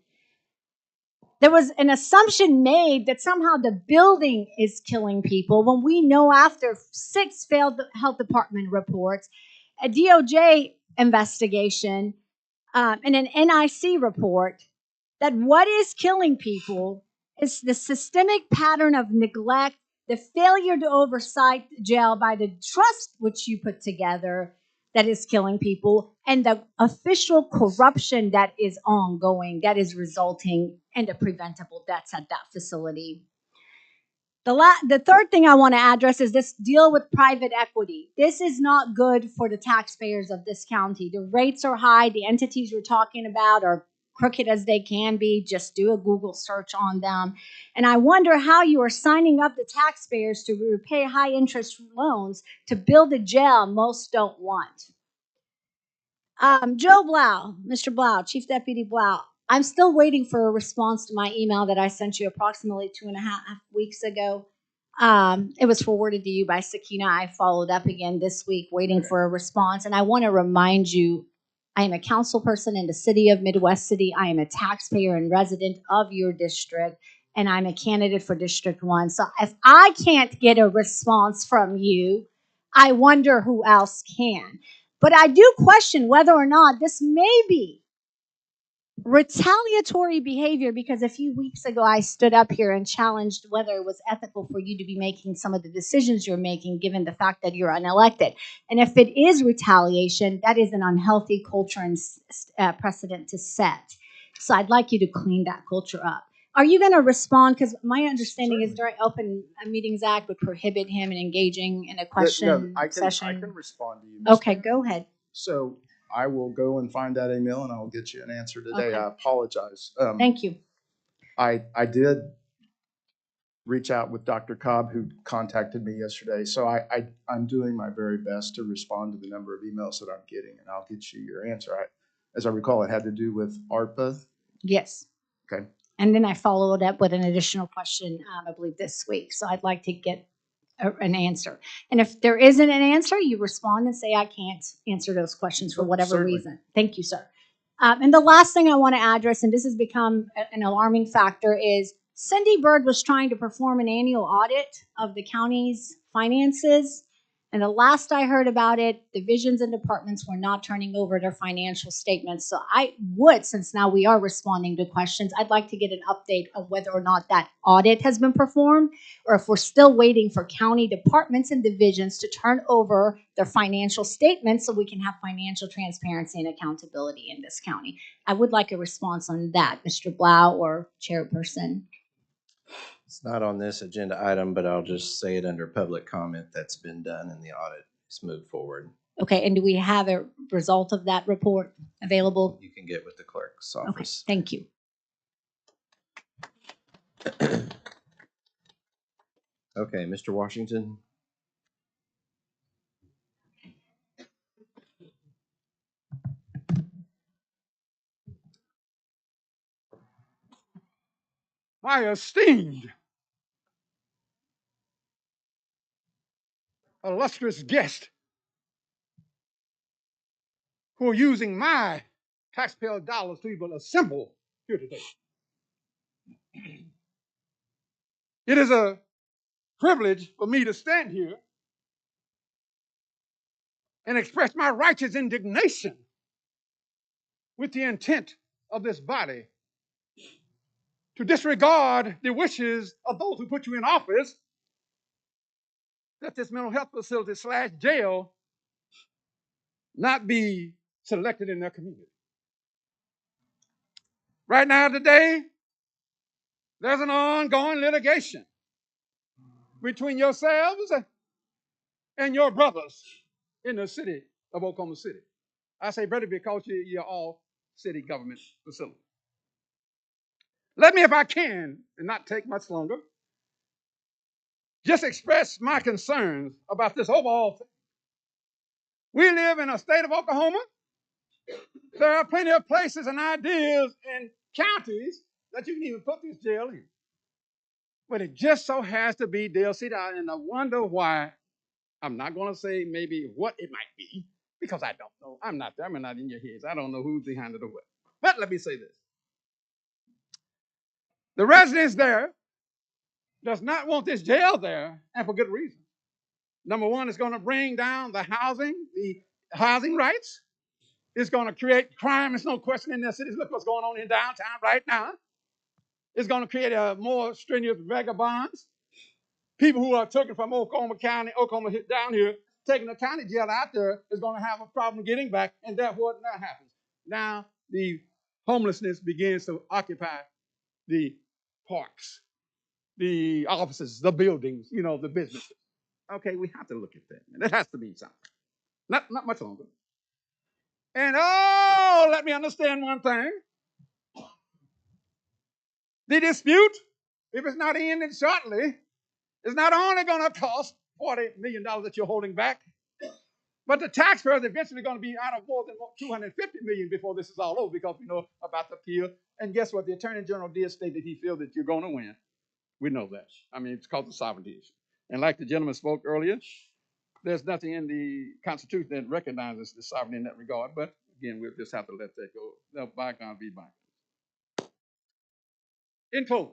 O: There was an assumption made that somehow the building is killing people when we know after 6 failed health department reports, a DOJ investigation, and an NIC report, that what is killing people is the systemic pattern of neglect, the failure to oversight jail by the trust which you put together that is killing people, and the official corruption that is ongoing that is resulting in the preventable deaths at that facility. The third thing I want to address is this deal with private equity. This is not good for the taxpayers of this county. The rates are high. The entities you're talking about are crooked as they can be. Just do a Google search on them. And I wonder how you are signing up the taxpayers to repay high interest loans to build a jail most don't want. Joe Blau, Mr. Blau, Chief Deputy Blau, I'm still waiting for a response to my email that I sent you approximately 2.5 weeks ago. It was forwarded to you by Sakina. I followed up again this week waiting for a response. And I want to remind you, I am a council person in the city of Midwest City. I am a taxpayer and resident of your district, and I'm a candidate for District 1. So if I can't get a response from you, I wonder who else can. But I do question whether or not this may be retaliatory behavior, because a few weeks ago I stood up here and challenged whether it was ethical for you to be making some of the decisions you're making given the fact that you're unelected. And if it is retaliation, that is an unhealthy culture and precedent to set. So I'd like you to clean that culture up. Are you going to respond? Because my understanding is the Open Meetings Act would prohibit him in engaging in a question session.
B: I can respond to you. Ms.
O: Okay, go ahead.
B: So I will go and find that email and I'll get you an answer today.
O: Okay.
B: I apologize.
O: Thank you.
B: I did reach out with Dr. Cobb, who contacted me yesterday. So I'm doing my very best to respond to the number of emails that I'm getting, and I'll get you your answer. As I recall, it had to do with ARPA.
O: Yes.
B: Okay.
O: And then I followed up with an additional question, I believe this week. So I'd like to get an answer. And if there isn't an answer, you respond and say, I can't answer those questions for whatever
B: Certainly.
O: reason. Thank you, sir. And the last thing I want to address, and this has become an alarming factor, is Cindy Bird was trying to perform an annual audit of the county's finances. And the last I heard about it, divisions and departments were not turning over their financial statements. So I would, since now we are responding to questions, I'd like to get an update of whether or not that audit has been performed, or if we're still waiting for county departments and divisions to turn over their financial statements so we can have financial transparency and accountability in this county. I would like a response on that, Mr. Blau or Chairperson.
A: It's not on this agenda item, but I'll just say it under public comment that's been done and the audit is moved forward.
O: Okay, and do we have a result of that report available?
A: You can get with the clerk's
O: Okay,
A: office.
O: thank you.
A: Okay, Mr. Washington.
P: My esteemed, illustrious guest who are using my taxpayer dollars to even assemble here today. It is a privilege for me to stand here and express my righteous indignation with the intent of this body to disregard the wishes of those who put you in office, that this mental health facility / jail not be selected in their community. Right now, today, there's an ongoing litigation between yourselves and your brothers in the city of Oklahoma City. I say brother because you're all city government facilities. Let me, if I can, and not take much longer, just express my concerns about this overall thing. We live in a state of Oklahoma. There are plenty of places and ideas and counties that you can even put this jail in. But it just so has to be Dale City, and I wonder why. I'm not going to say maybe what it might be, because I don't know. I'm not there. I'm not in your heads. I don't know who's behind it or what. But let me say this. The residents there does not want this jail there, and for good reason. Number one, it's going to bring down the housing rights. It's going to create crime. There's no question in their cities. Look what's going on in downtown right now. It's going to create a more strenuous vagabonds. People who are taken from Oklahoma County, Oklahoma down here, taking the county jail out there is going to have a problem getting back, and therefore what now happens? Now the homelessness begins to occupy the parks, the offices, the buildings, the businesses. Okay, we have to look at that. And it has to be something. Not much longer. And let me understand one thing. The dispute, if it's not ended shortly, is not only going to cost $40 million that you're holding back, but the taxpayers eventually going to be out of more than $250 million before this is all over, because we know about the appeal. And guess what? The Attorney General did state that he feels that you're going to win. We know that. I mean, it's called the sovereignty issue. And like the gentleman spoke earlier, there's nothing in the Constitution that recognizes the sovereignty in that regard. But again, we'll just have to let that go. Let bygones be bygones. In closing,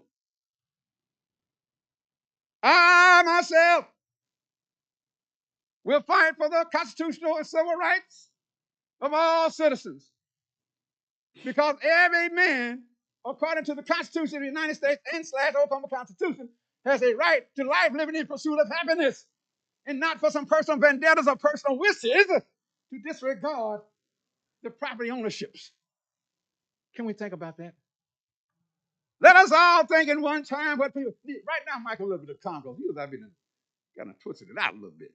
P: I myself will fight for the constitutional and civil rights of all citizens, because every man, according to the Constitution of the United States and / Oklahoma Constitution, has a right to life, liberty, and pursuit of happiness, and not for some personal vendettas or personal wishes to disregard the property ownerships. Can we think about that? Let us all think in one time what people need. Right now, Michael, a little bit of Congo. He was kind of twisted it out a little bit.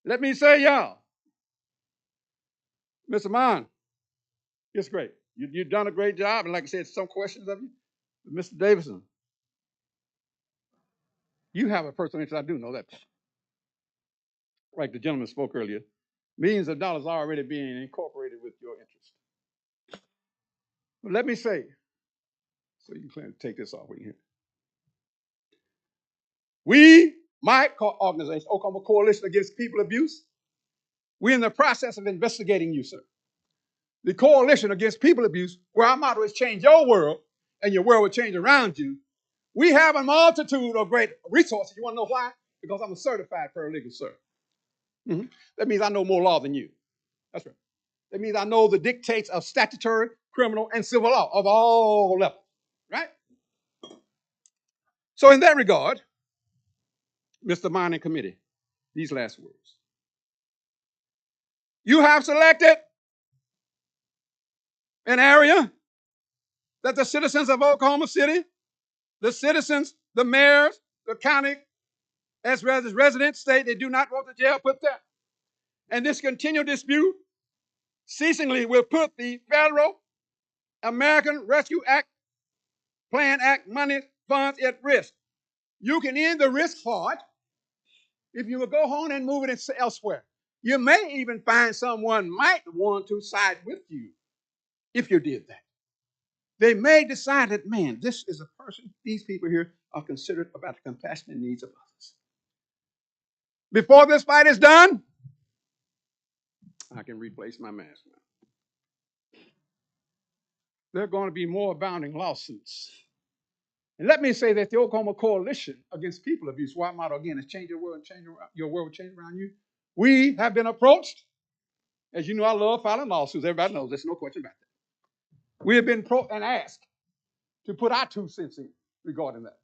P: Let me say, y'all, Mr. Mon, it's great. You've done a great job. And like I said, some questions of you. Mr. Davidson, you have a personal interest. I do know that. Like the gentleman spoke earlier, millions of dollars are already being incorporated with your interest. But let me say, so you can take this off when you hear. We, my organization, Oklahoma Coalition Against People Abuse, we're in the process of investigating you, sir. The Coalition Against People Abuse, where our motto is change your world and your world will change around you. We have a multitude of great resources. You want to know why? Because I'm a certified paralegal, sir. That means I know more law than you. That's right. That means I know the dictates of statutory, criminal, and civil law of all levels, right? So in that regard, Mr. Mining Committee, these last words. You have selected an area that the citizens of Oklahoma City, the citizens, the mayors, the county, as well as residents state they do not want the jail put there. And this continual dispute ceasingly will put the federal American Rescue Act, Plan Act money funds at risk. You can end the risk part if you will go home and move it elsewhere. You may even find someone might want to side with you if you did that. They may decide that, man, this is a person, these people here are considerate about the compassionate needs of others. Before this fight is done, I can replace my mask now. There are going to be more abounding lawsuits. And let me say that the Oklahoma Coalition Against People Abuse, why motto again is change your world and change your world will change around you. We have been approached. As you know, I love filing lawsuits. Everybody knows there's no question about that. We have been asked to put our 2 cents in regarding that.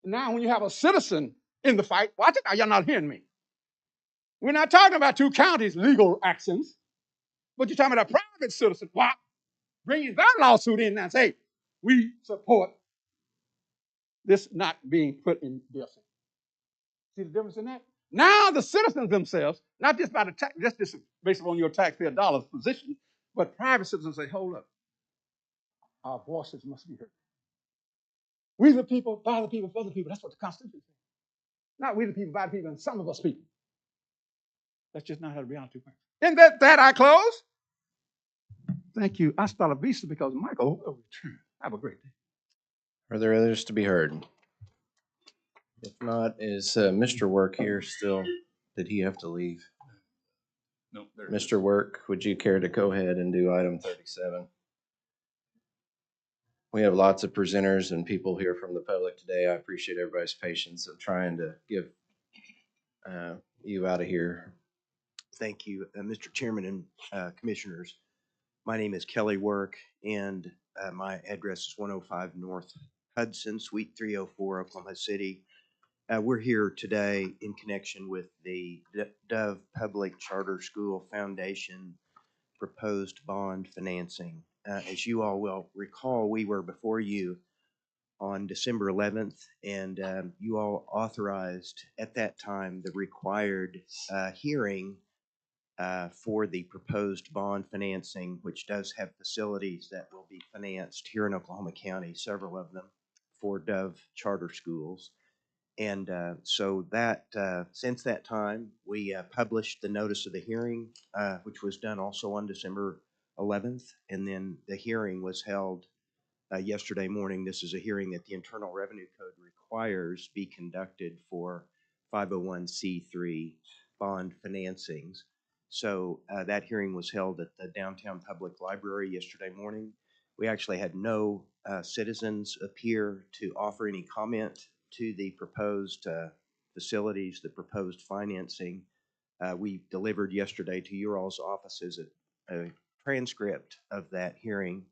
P: Now, when you have a citizen in the fight, watch it. Now, you're not hearing me. We're not talking about 2 counties' legal actions, but you're talking about a private citizen. What? Bringing that lawsuit in and say, we support this not being put in bill. See the difference in that? Now the citizens themselves, not just by the tax, just based on your taxpayer dollars position, but private citizens say, hold up, our voices must be heard. We the people, by the people, for the people. That's what the Constitution says. Not we the people, by the people, and some of us people. That's just not how the reality works. In that I close. Thank you. Hasta la vista, because Michael will return. Have a great day.
A: Are there others to be heard? If not, is Mr. Work here still? Did he have to leave?
G: No, there.
A: Mr. Work, would you care to go ahead and do item 37? We have lots of presenters and people here from the public today. I appreciate everybody's patience of trying to give you out of here.
Q: Thank you, Mr. Chairman and Commissioners. My name is Kelly Work, and my address is 105 North Hudson, Suite 304, Oklahoma City. We're here today in connection with the Dove Public Charter School Foundation proposed bond financing. As you all will recall, we were before you on December 11th, and you all authorized at that time the required hearing for the proposed bond financing, which does have facilities that will be be financed here in Oklahoma County, several of them for Dove Charter Schools. And so that since that time, we published the notice of the hearing, which was done also on December 11th. And then the hearing was held yesterday morning. This is a hearing that the Internal Revenue Code requires be conducted for 501c3 bond financings. So that hearing was held at the Downtown Public Library yesterday morning. We actually had no citizens appear to offer any comment to the proposed facilities, the proposed financing. We delivered yesterday to your all's offices a transcript of that hearing.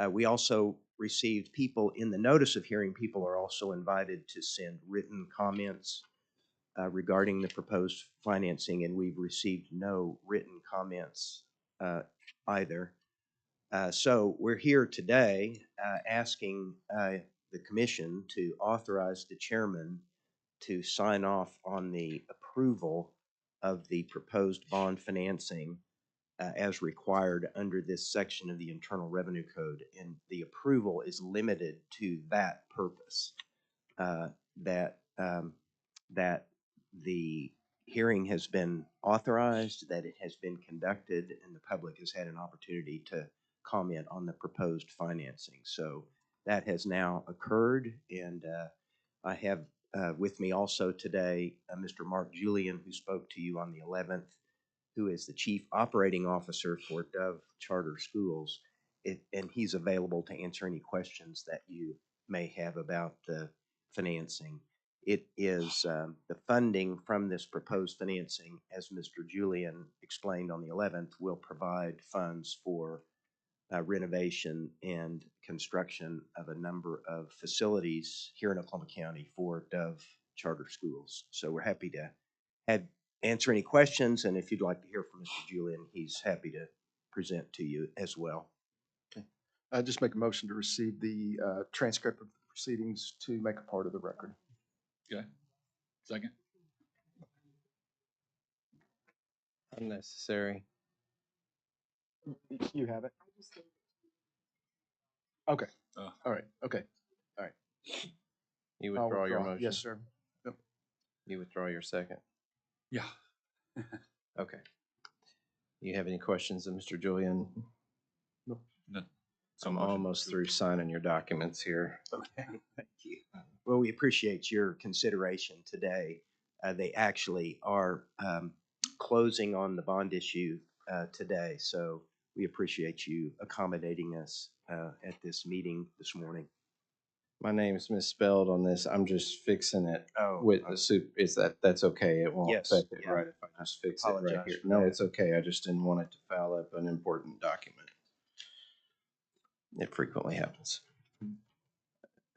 Q: We also received people in the notice of hearing. People are also invited to send written comments regarding the proposed financing, and we've received no written comments either. So we're here today asking the commission to authorize the chairman to sign off on the approval of the proposed bond financing as required under this section of the Internal Revenue Code. And the approval is limited to that purpose, that the hearing has been authorized, that it has been conducted, and the public has had an opportunity to comment on the proposed financing. So that has now occurred, and I have with me also today Mr. Mark Julian, who spoke to you on the 11th, who is the Chief Operating Officer for Dove Charter Schools, and he's available to answer any questions that you may have about the financing. It is the funding from this proposed financing, as Mr. Julian explained on the 11th, will provide funds for renovation and construction of a number of facilities here in Oklahoma County for Dove Charter Schools. So we're happy to answer any questions, and if you'd like to hear from Mr. Julian, he's happy to present to you as well.
B: Okay. I just make a motion to receive the transcript of the proceedings to make a part of the record.
G: Okay. Second?
A: Unnecessary.
B: You have it? Okay.
G: Oh.
B: All right. Okay. All right.
A: You
B: I'll
A: withdraw your
B: withdraw.
A: motion?
B: Yes, sir. Yep.
A: You withdraw your second?
G: Yeah.
A: Okay. You have any questions of Mr. Julian?
B: No.
G: No. So
A: I'm
G: motion
A: almost
G: to-
A: through signing your documents here.
Q: Okay, thank you. Well, we appreciate your consideration today. They actually are closing on the bond issue today, so we appreciate you accommodating us at this meeting this morning.
A: My name is misspelled on this. I'm just fixing it
Q: Oh,
A: with the soup. That's okay? It won't
Q: Yes,
A: affect it,
Q: yeah.
A: right? If I just fix it right
Q: Apologize
A: here.
Q: for
A: No,
Q: that.
A: it's okay. I just didn't want it to foul up an important document. It frequently happens.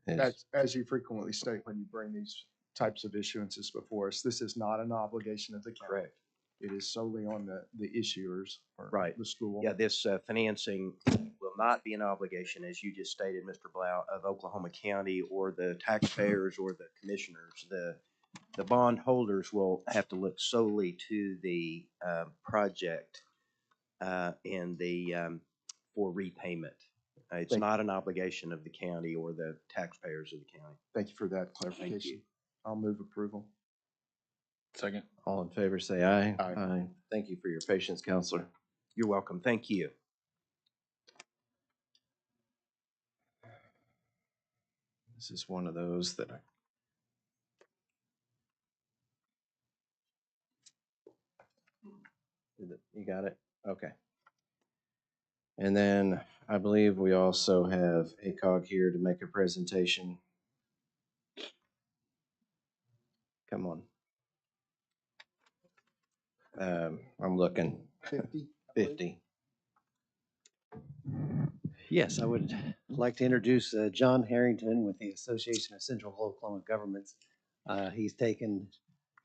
B: As you frequently state when you bring these types of issuances before us, this is not an obligation of the county.
Q: Correct.
B: It is solely on the issuers or
Q: Right.
B: the school.
Q: Yeah, this financing will not be an obligation, as you just stated, Mr. Blau, of Oklahoma County or the taxpayers or the commissioners. The bond holders will have to look solely to the project and for repayment. It's
B: Thank-
Q: not an obligation of the county or the taxpayers of the county.
B: Thank you for that clarification. I'll move approval.
G: Second?
A: All in favor, say aye.
B: Aye.
A: Thank you for your patience, Counselor.
Q: You're welcome. Thank you.
A: This is one of those that you got it? Okay. And then I believe we also have ACOG here to make a presentation. Come on. I'm looking. 50.
R: Yes, I would like to introduce John Harrington with the Association of Central Oklahoma Governments. He's taken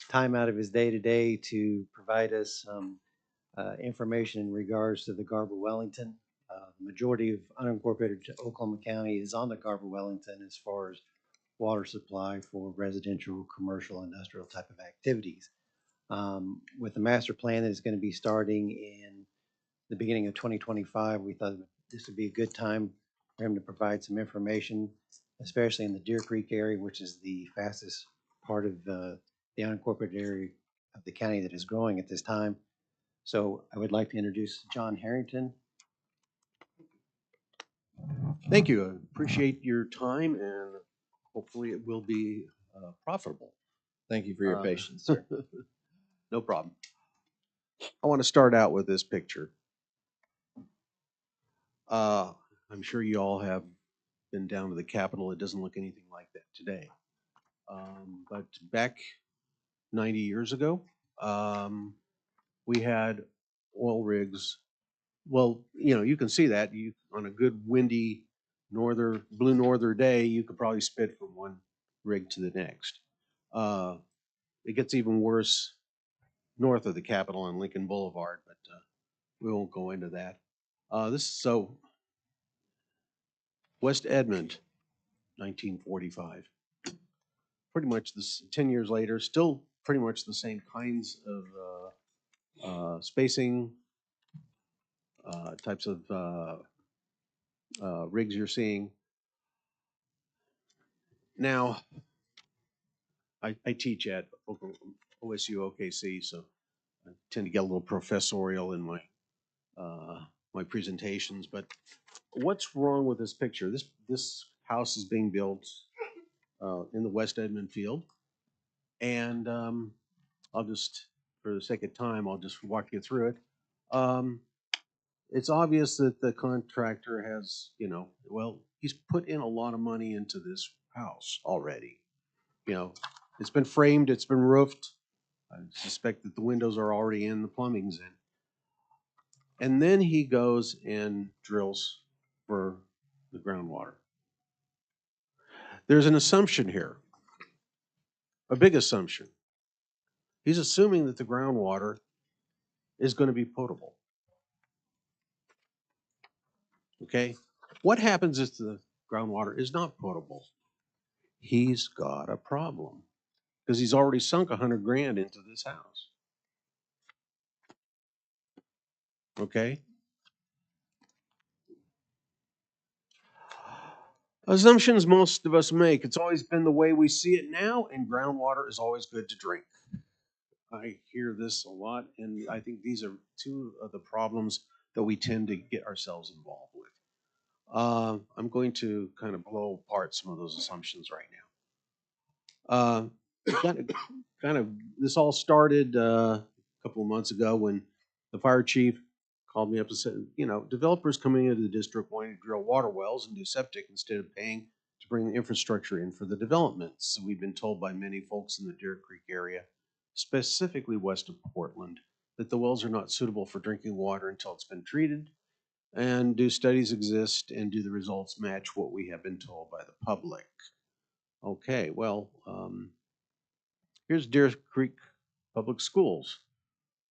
R: time out of his day-to-day to provide us some information in regards to the Garber-Wellington. The majority of unincorporated Oklahoma County is on the Garber-Wellington as far as water supply for residential, commercial, industrial type of activities. With the master plan that is going to be starting in the beginning of 2025, we thought this would be a good time for him to provide some information, especially in the Deer Creek area, which is the fastest part of the unincorporated area of the county that is growing at this time. So I would like to introduce John Harrington.
S: Thank you. I appreciate your time, and hopefully it will be profitable.
A: Thank you for your patience, sir.
S: No problem. I want to start out with this picture. I'm sure you all have been down to the Capitol. It doesn't look anything like that today. But back 90 years ago, we had oil rigs. Well, you know, you can see that on a good windy blue northern day, you could probably spit from one rig to the next. It gets even worse north of the Capitol on Lincoln Boulevard, but we won't go into that. West Edmond, 1945. Pretty much this 10 years later, still pretty much the same kinds of spacing, types of rigs you're seeing. Now, I teach at OSU OKC, so I tend to get a little professorial in my presentations. But what's wrong with this picture? This house is being built in the West Edmond field, and I'll just, for the sake of time, I'll just walk you through it. It's obvious that the contractor has, well, he's put in a lot of money into this house already. It's been framed, it's been roofed. I suspect that the windows are already in, the plumbing's in. And then he goes and drills for the groundwater. There's an assumption here, a big assumption. He's assuming that the groundwater is going to be potable. Okay? What happens if the groundwater is not potable? He's got a problem because he's already sunk $100,000 into this house. Okay? Assumptions most of us make. It's always been the way we see it now, and groundwater is always good to drink. I hear this a lot, and I think these are two of the problems that we tend to get ourselves involved with. I'm going to kind of blow apart some of those assumptions right now. This all started a couple of months ago when the fire chief called me up and said, developers coming into the district wanting to drill water wells and do septic instead of paying to bring the infrastructure in for the developments. So we've been told by many folks in the Deer Creek area, specifically west of Portland, that the wells are not suitable for drinking water until it's been treated. And do studies exist, and do the results match what we have been told by the public? Okay, well, here's Deer Creek Public Schools,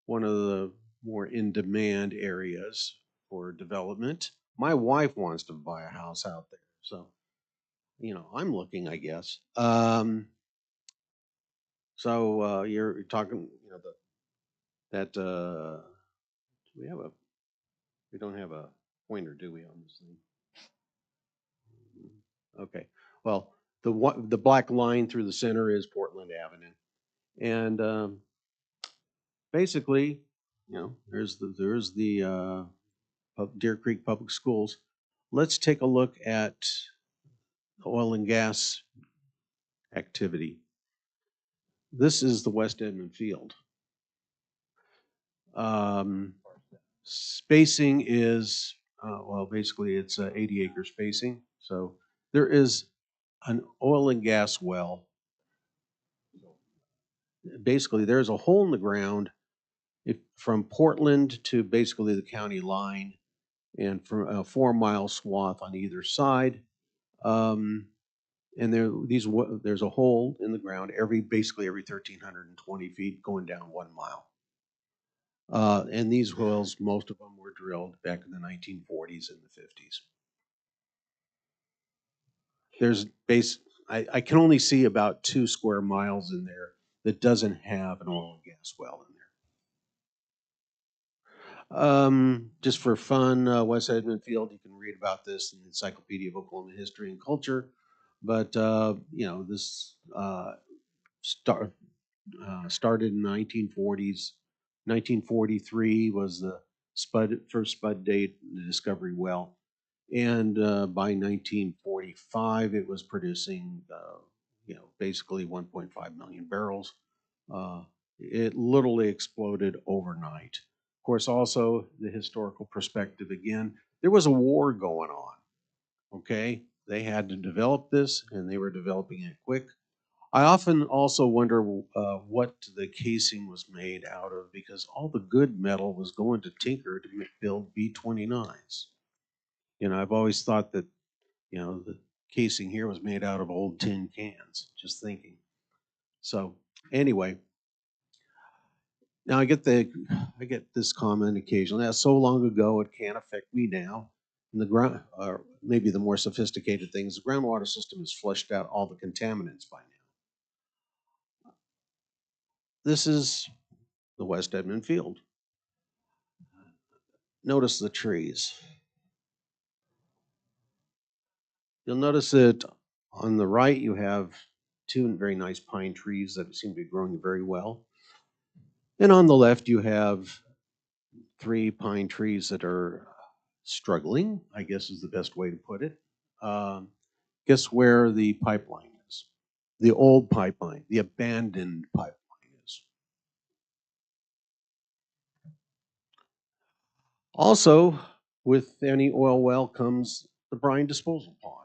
S: one of the more in-demand areas for development. My wife wants to buy a house out there, so I'm looking, I guess. You're talking, we don't have a pointer, do we, on this thing? Okay, well, the black line through the center is Portland Avenue, and basically, there's the Deer Creek Public Schools. Let's take a look at oil and gas activity. This is the West Edmond field. Spacing is, basically it's 80 acre spacing. So there is an oil and gas well. Basically, there's a hole in the ground from Portland to basically the county line, and from a 4-mile swath on either side. And there's a hole in the ground basically every 1,320 feet going down 1 mile. And these wells, most of them were drilled back in the 1940s and the 50s. I can only see about 2 square miles in there that doesn't have an oil and gas well in there. Just for fun, West Edmond Field, you can read read about this in the Encyclopedia of Oklahoma History and Culture. But, this started in 1940s. 1943 was the first spud date, the discovery well. And by 1945, it was producing, basically 1.5 million barrels. It literally exploded overnight. Of course, also the historical perspective again, there was a war going on, okay? They had to develop this, and they were developing it quick. I often also wonder what the casing was made out of, because all the good metal was going to Tinker to build B-29s. I've always thought that, the casing here was made out of old tin cans, just thinking. So anyway, now I get this comment occasionally. That's so long ago, it can't affect me now. And the ground, or maybe the more sophisticated things, the groundwater system has flushed out all the contaminants by now. This is the West Edmond field. Notice the trees. You'll notice that on the right you have two very nice pine trees that seem to be growing very well. And on the left you have 3 pine trees that are struggling, I guess is the best way to put it. Guess where the pipeline is? The old pipeline, the abandoned pipeline is. Also, with any oil well comes the brine disposal pond.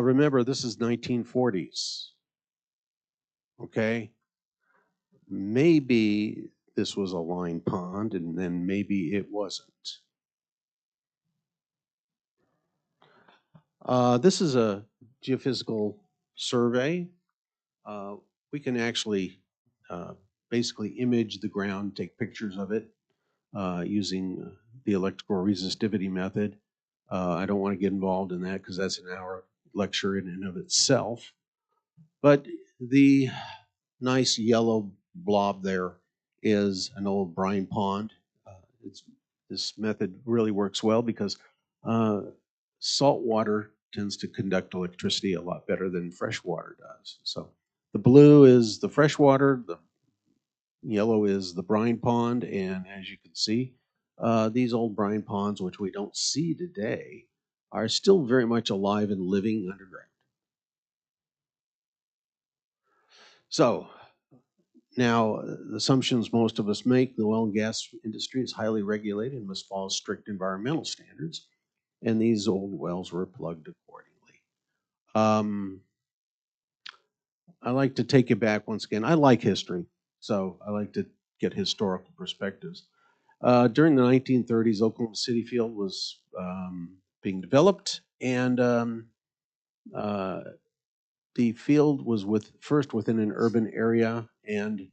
S: Remember, this is 1940s. Okay? Maybe this was a line pond, and then maybe it wasn't. This is a geophysical survey. We can actually basically image the ground, take pictures of it using the electrical resistivity method. I don't want to get involved in that because that's an hour lecture in and of itself. But the nice yellow blob there is an old brine pond. This method really works well because salt water tends to conduct electricity a lot better than fresh water does. So the blue is the fresh water, the yellow is the brine pond, and as you can see, these old brine ponds, which we don't see today, are still very much alive and living underground. So now, the assumptions most of us make, the oil and gas industry is highly regulated and must follow strict environmental standards, and these old wells were plugged accordingly. I like to take you back once again. I like history, so I like to get historical perspectives. During the 1930s, Oklahoma City field was being developed, and the field was first within an urban area, and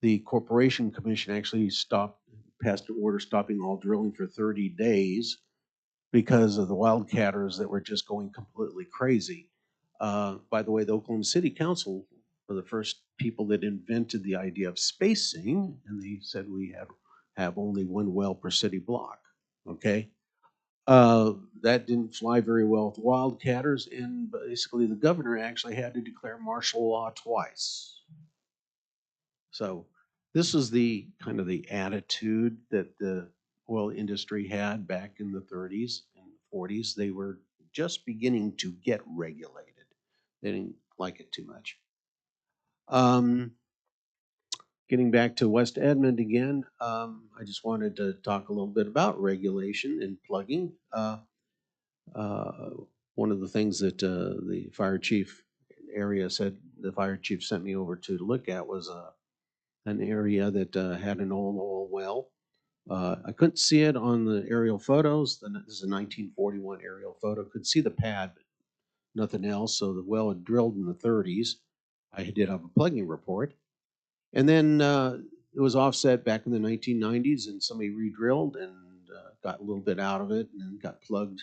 S: the Corporation Commission actually passed an order stopping all drilling for 30 days because of the wildcatters that were just going completely crazy. By the way, the Oklahoma City Council were the first people that invented the idea of spacing, and they said we have only 1 well per city block, okay? That didn't fly very well with wildcatters, and basically the governor actually had to declare martial law twice. So this is the kind of the attitude that the oil industry had back in the 30s and 40s. They were just beginning to get regulated. They didn't like it too much. Getting back to West Edmond again, I just wanted to talk a little bit about regulation and plugging. One of the things that the fire chief area said, the fire chief sent me over to look at was an area that had an old oil well. I couldn't see it on the aerial photos. This is a 1941 aerial photo. Could see the pad, but nothing else. So the well had drilled in the 30s. I did have a plugging report. And then it was offset back in the 1990s, and somebody re-drilled and got a little bit out of it and then got plugged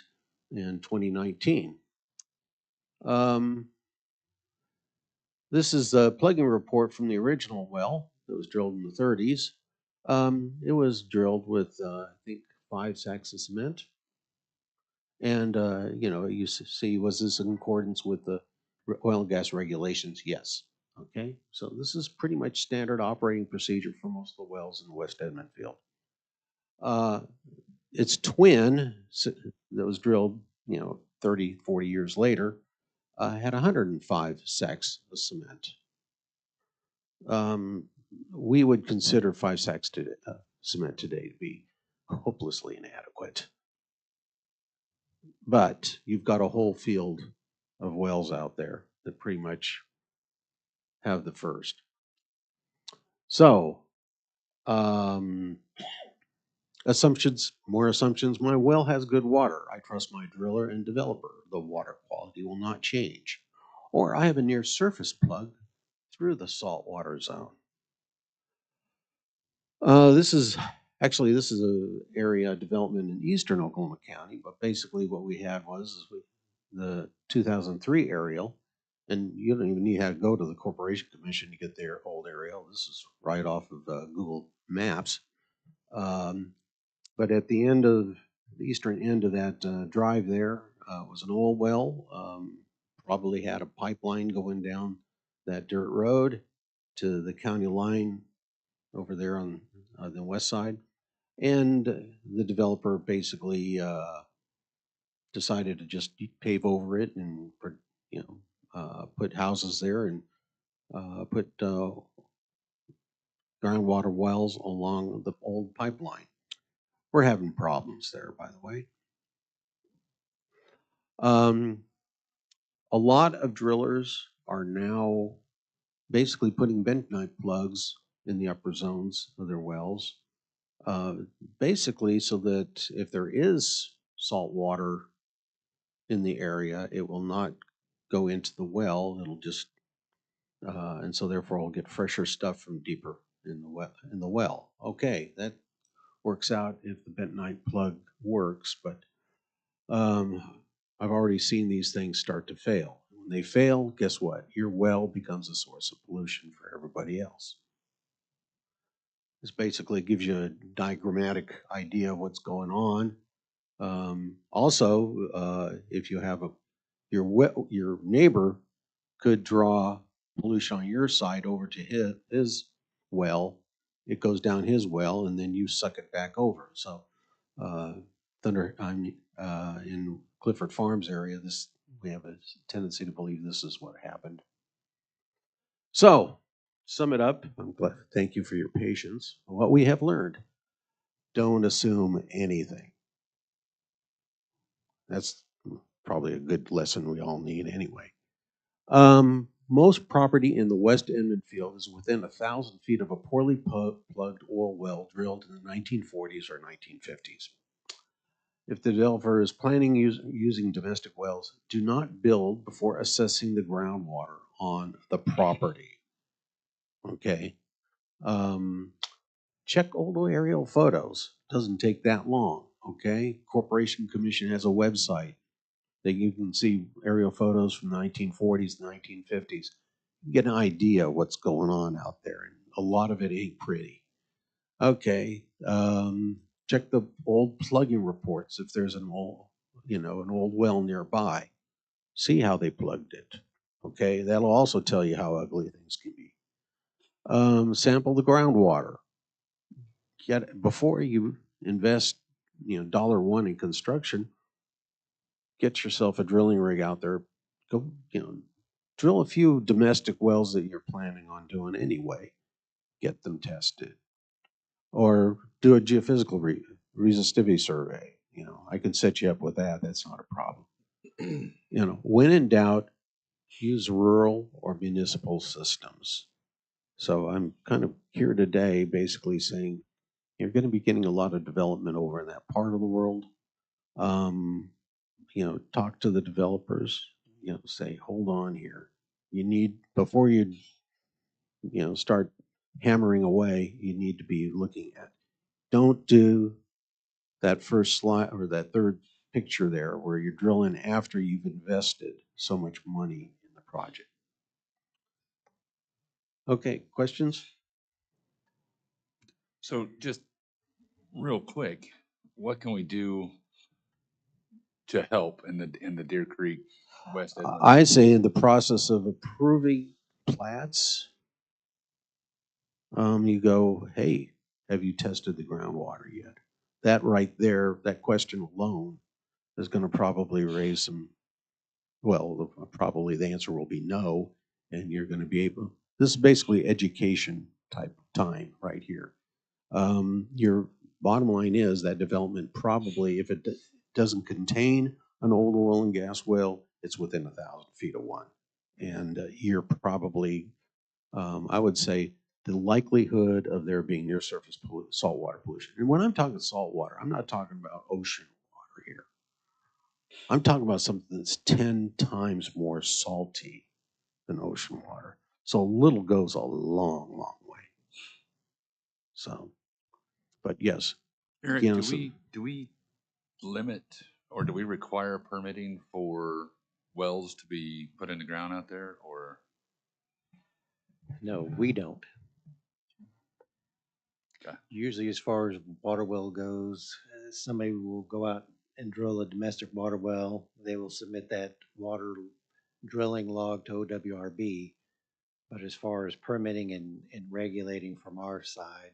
S: in 2019. This is a plugging report from the original well that was drilled in the 30s. It was drilled with, I think, 5 sacks of cement. And, you see, was this in accordance with the oil and gas regulations? Yes. Okay, so this is pretty much standard operating procedure for most of the wells in the West Edmond field. Its twin that was drilled, 30, 40 years later, had 105 sacks of cement. We would consider 5 sacks cement today to be hopelessly inadequate. But you've got a whole field of wells out there that pretty much have the first. So, more assumptions. My well has good water. I trust my driller and developer. The water quality will not change. Or I have a near surface plug through the saltwater zone. This is a area development in eastern Oklahoma County, but basically what we had was the 2003 aerial, and you don't even need to go to the Corporation Commission to get their old aerial. This is right off of Google Maps. But at the end of the eastern end of that drive there was an oil well, probably had a pipeline going down that dirt road to the county line over there on the west side. And the developer basically decided to just pave over it and put houses there and put groundwater wells along the old pipeline. We're having problems there, by the way. A lot of drillers are now basically putting bentonite plugs in the upper zones of their wells, basically so that if there is salt water in the area, it will not go into the well. It'll just, and so therefore we'll get fresher stuff from deeper in the well. Okay, that works out if the bentonite plug works, but I've already seen these things start to fail. When they fail, guess what? Your well becomes a source of pollution for everybody else. This basically gives you a diagrammatic idea of what's going on. Also, if you have your neighbor could draw pollution on your side over to his well, it goes down his well, and then you suck it back over. So, in Clifford Farms area, we have a tendency to believe this is what happened. So, sum it up. Thank you for your patience. What we have learned: don't assume anything. That's probably a good lesson we all need anyway. Most property in the West Edmond field is within 1,000 feet of a poorly plugged oil well drilled in the 1940s or 1950s. If the developer is planning using domestic wells, do not build before assessing the groundwater on the property. Okay. Check old aerial photos. Doesn't take that long. Okay. Corporation Commission has a website that you can see aerial photos from the 1940s, 1950s. You get an idea of what's going on out there. And a lot of it ain't pretty. Okay. Check the old plugging reports if there's an old well nearby. See how they plugged it. Okay. That'll also tell you how ugly things can be. Sample the groundwater. Before you invest, $1 in construction, get yourself a drilling rig out there. Go, drill a few domestic wells that you're planning on doing anyway. Get them tested. Or do a geophysical resistivity survey. I can set you up with that. That's not a problem. When in doubt, use rural or municipal systems. So I'm kind of here today basically saying you're going to be getting a lot of development over in that part of the world. Talk to the developers, say, hold on here. Before you, start hammering away, you need to be looking at, don't do that first slide or that third picture there where you're drilling after you've invested so much money in the project. Okay, questions?
G: So just real quick, what can we do to help in the Deer Creek, West Edmonds?
S: I say in the process of approving plats, you go, hey, have you tested the groundwater yet? That right there, that question alone is gonna probably raise some, well, probably the answer will be no, and you're gonna be able, this is basically education type time right here. Your bottom line is that development probably, if it doesn't contain an old oil and gas well, it's within 1,000 feet of one. And you're probably, I would say, the likelihood of there being near surface saltwater pollution. And when I'm talking saltwater, I'm not talking about ocean water here. I'm talking about something that's 10 times more salty than ocean water. So a little goes a long, long way. So, but yes.
G: Eric,
S: again,
G: do we limit or do we require permitting for wells to be put in the ground out there, or?
R: No, we don't.
G: Okay.
R: Usually as far as water well goes, somebody will go out and drill a domestic water well. They will submit that water drilling log to OWRB. But as far as permitting and regulating from our side,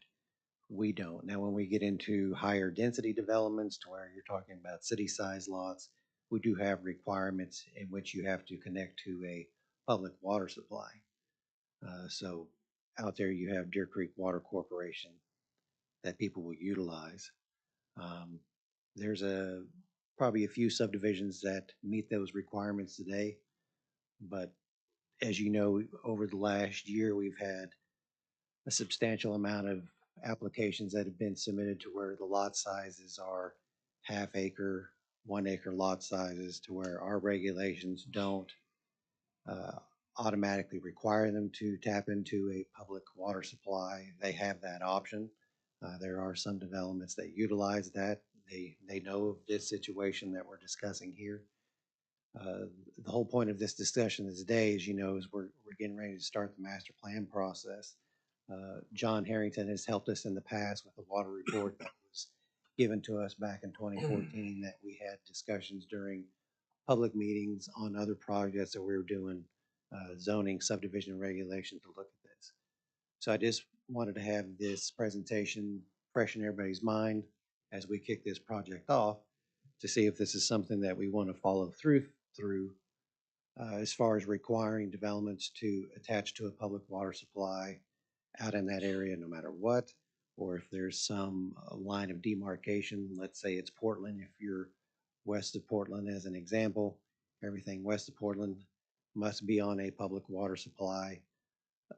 R: we don't. Now, when we get into higher density developments to where you're talking about city size lots, we do have requirements in which you have to connect to a public water supply. So out there you have Deer Creek Water Corporation that people will utilize. There's probably a few subdivisions that meet those requirements today, but as you know, over the last year, we've had a substantial amount of applications that have been submitted to where the lot sizes are half acre, 1 acre lot sizes, to where our regulations don't automatically require them to tap into a public water supply. They have that option. There are some developments that utilize that. They know of this situation that we're discussing here. The whole point of this discussion today, as you know, is we're getting ready to start the master plan process. John Harrington has helped us in the past with the water report that was given to us back in 2014 that we had discussions during public meetings on other projects that we were doing, zoning, subdivision regulation to look at this. So I just wanted to have this presentation fresh in everybody's mind as we kick this project off to see if this is something that we want to follow through as far as requiring developments to attach to a public water supply out in that area no matter what, or if there's some line of demarcation. Let's say it's Portland. If you're west of Portland as an example, everything west of Portland must be on a public water supply,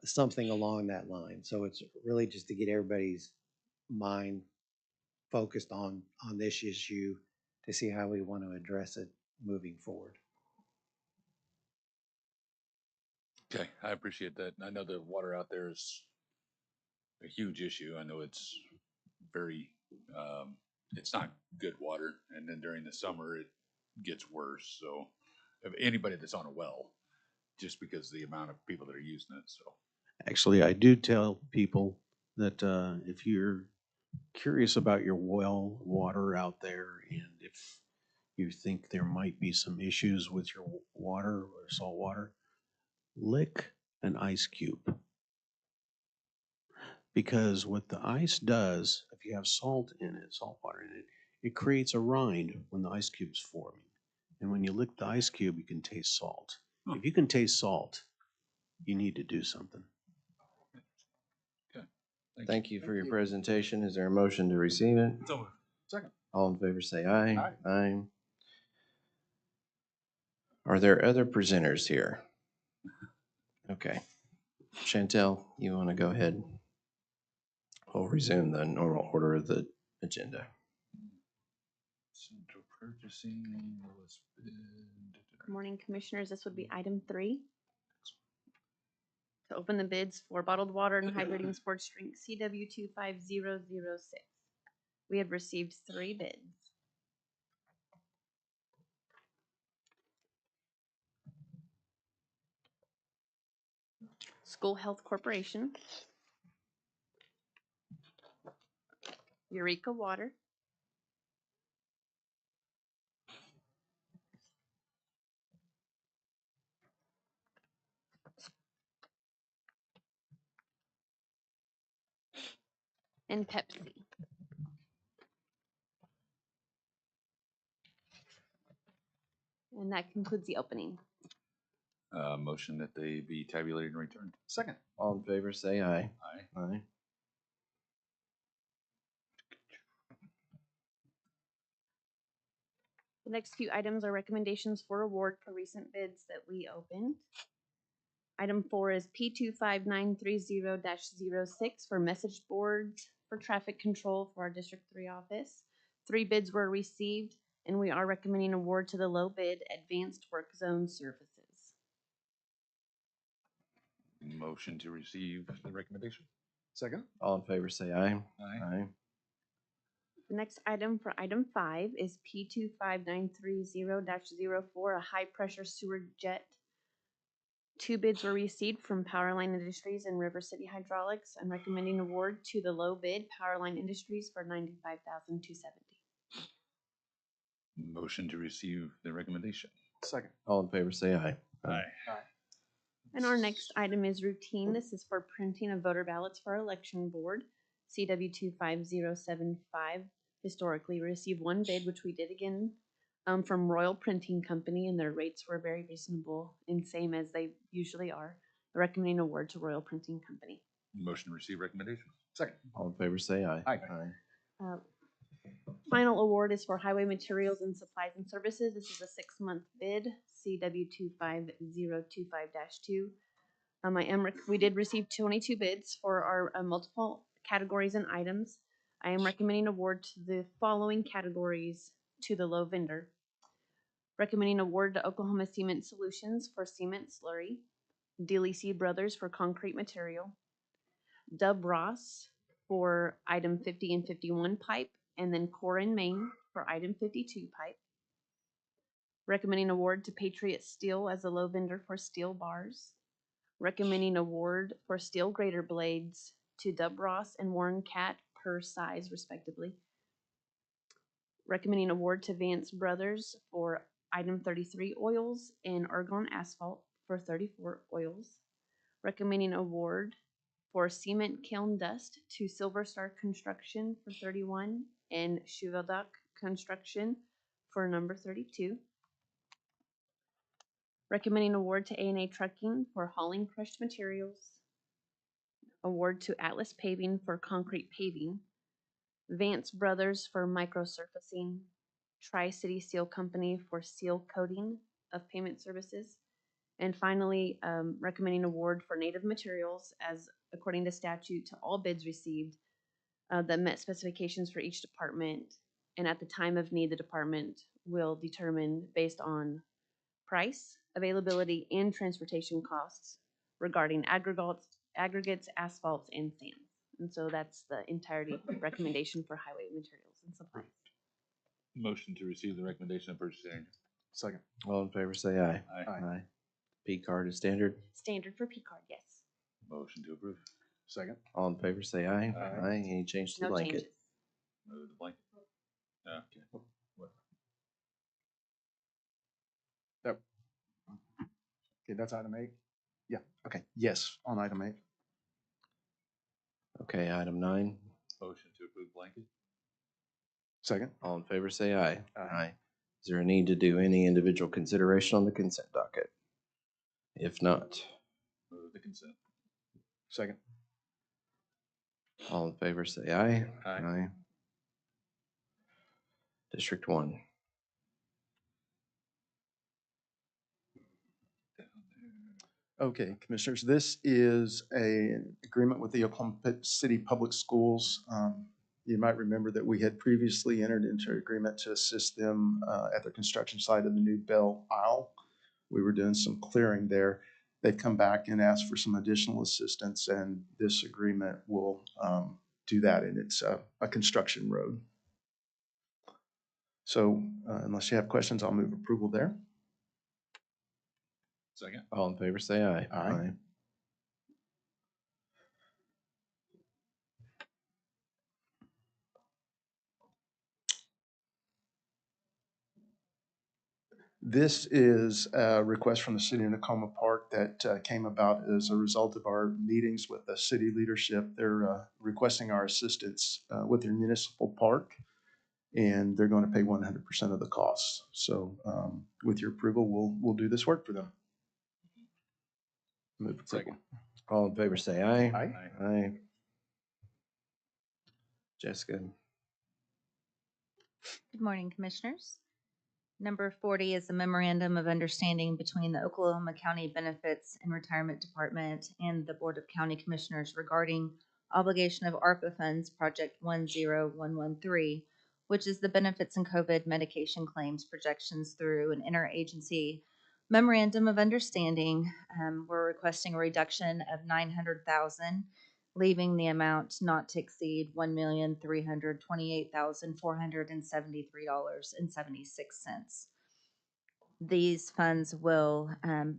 R: something along that line. So it's really just to get everybody's mind focused on this issue to see how we want to address it moving forward.
G: Okay, I appreciate that. I know the water out there is a huge issue. I know it's very, it's not good water, and then during the summer it gets worse. So, if anybody that's on a well, just because of the amount of people that are using it. So,
S: actually, I do tell people that if you're curious about your well water out there, and if you think there might be some issues with your water or salt water, lick an ice cube. Because what the ice does, if you have salt in it, salt water in it, it creates a rind when the ice cube's forming. And when you lick the ice cube, you can taste salt. If you can taste salt, you need to do something.
G: okay.
A: Thank you for your presentation. Is there a motion to receive it?
G: So, second.
A: All in favor say aye.
G: Aye.
A: Aye. Are there other presenters here? Okay. Chantel, you want to go ahead? We'll resume the normal order of the agenda.
G: Central purchasing was bid.
T: Good morning, Commissioners. This would be item 3. To open the bids for bottled water and hydrating sports drink CW 25006. We have received 3 bids. School Health Corporation, Eureka Water, and Pepsi. And that concludes the opening.
G: Motion that they be tabulated and returned.
B: Second.
A: All in favor, say aye.
G: Aye.
A: Aye.
T: The next few items are recommendations for award for recent bids that we opened. Item 4 is P25930-06 for message boards for traffic control for our District 3 office. 3 bids were received, and we are recommending award to the low bid Advanced Work Zone Services.
G: Motion to receive the recommendation.
B: Second.
A: All in favor, say aye.
G: Aye.
A: Aye.
T: The next item for item 5 is P25930-04, a high-pressure sewer jet. 2 bids were received from Powerline Industries and River City Hydraulics. I'm recommending award to the low bid Powerline Industries for $95,270.
G: Motion to receive the recommendation.
B: Second.
A: All in favor, say aye.
G: Aye.
T: And our next item is routine. This is for printing of voter ballots for our election board, CW 25075. Historically, we received 1 bid, which we did again from Royal Printing Company, and their rates were very reasonable and same as they usually are. Recommending award to Royal Printing Company.
G: Motion to receive recommendation.
B: Second.
A: All in favor, say aye.
B: Aye.
T: Final award is for highway materials and supplies and services. This is a 6-month bid, CW 25025-2. We did receive 22 bids for our multiple categories and items. I am recommending award to the following categories to the low vendor. Recommending award to Oklahoma Cement Solutions for cement slurry, DLC Brothers for concrete material, Dub Ross for item 50 and 51 pipe, and then Core and Main for item 52 pipe. Recommending award to Patriot Steel as a low vendor for steel bars. Recommending award for steel grater blades to Dub Ross and Warren Cat per size respectively. Recommending award to Vance Brothers for item 33 oils and Argon Asphalt for 34 oils. Recommending award for cement kiln dust to Silver Star Construction for 31 and Cheveldoc Construction for number 32. Recommending award to A&A Trucking for hauling crushed materials. Award to Atlas Paving for concrete paving. Vance Brothers for microsurfacing. Tri-City Seal Company for seal coating of payment services. And finally, recommending award for native materials as according to statute to all bids received that met specifications for each department. And at the time of need, the department will determine based on price, availability, and transportation costs regarding aggregates, asphalts, and sands. And so that's the entirety recommendation for highway materials and supplies.
G: Motion to receive the recommendation of purchasing agent.
B: Second.
A: All in favor, say aye.
G: Aye.
A: P card is standard.
T: Standard for P card, yes.
G: Motion to approve.
B: Second.
A: All in favor, say aye.
G: Aye.
A: Any change to the
T: No
A: blanket?
T: changes.
G: Move the blanket. Okay. What?
B: Okay, that's item 8. Yeah, okay, yes, on item 8.
A: Okay, item 9.
G: Motion to approve blanket.
B: Second.
A: All in favor, say aye.
B: Aye.
A: Is there a need to do any individual consideration on the consent docket? If not,
G: Move the consent.
B: Second.
A: all in favor, say aye.
G: Aye.
A: District 1.
B: Okay, Commissioners, this is an agreement with the Oklahoma City Public Schools. You might remember that we had previously entered into an agreement to assist them at their construction site of the new Bell Aisle. We were doing some clearing there. They've come back and asked for some additional assistance, and this agreement will do that, and it's a construction road. So unless you have questions, I'll move approval there.
G: Second.
A: All in favor, say aye.
B: Aye. This is a request from the city of Tacoma Park that came about as a result of our meetings with the city leadership. They're requesting our assistance with their municipal park, and they're going to pay 100% of the costs. So with your approval, we'll do this work for them. Move approval.
A: All in favor, say aye.
B: Aye.
A: Aye. Jessica,
U: Good morning, Commissioners. Number 40 is a memorandum of understanding between the Oklahoma County Benefits and Retirement Department and the Board of County Commissioners regarding obligation of ARPA funds, Project 10113, which is the benefits and COVID medication claims projections through an interagency memorandum of understanding. We're requesting a reduction of $900,000, leaving the amount not to exceed $1,328,473.76. These funds will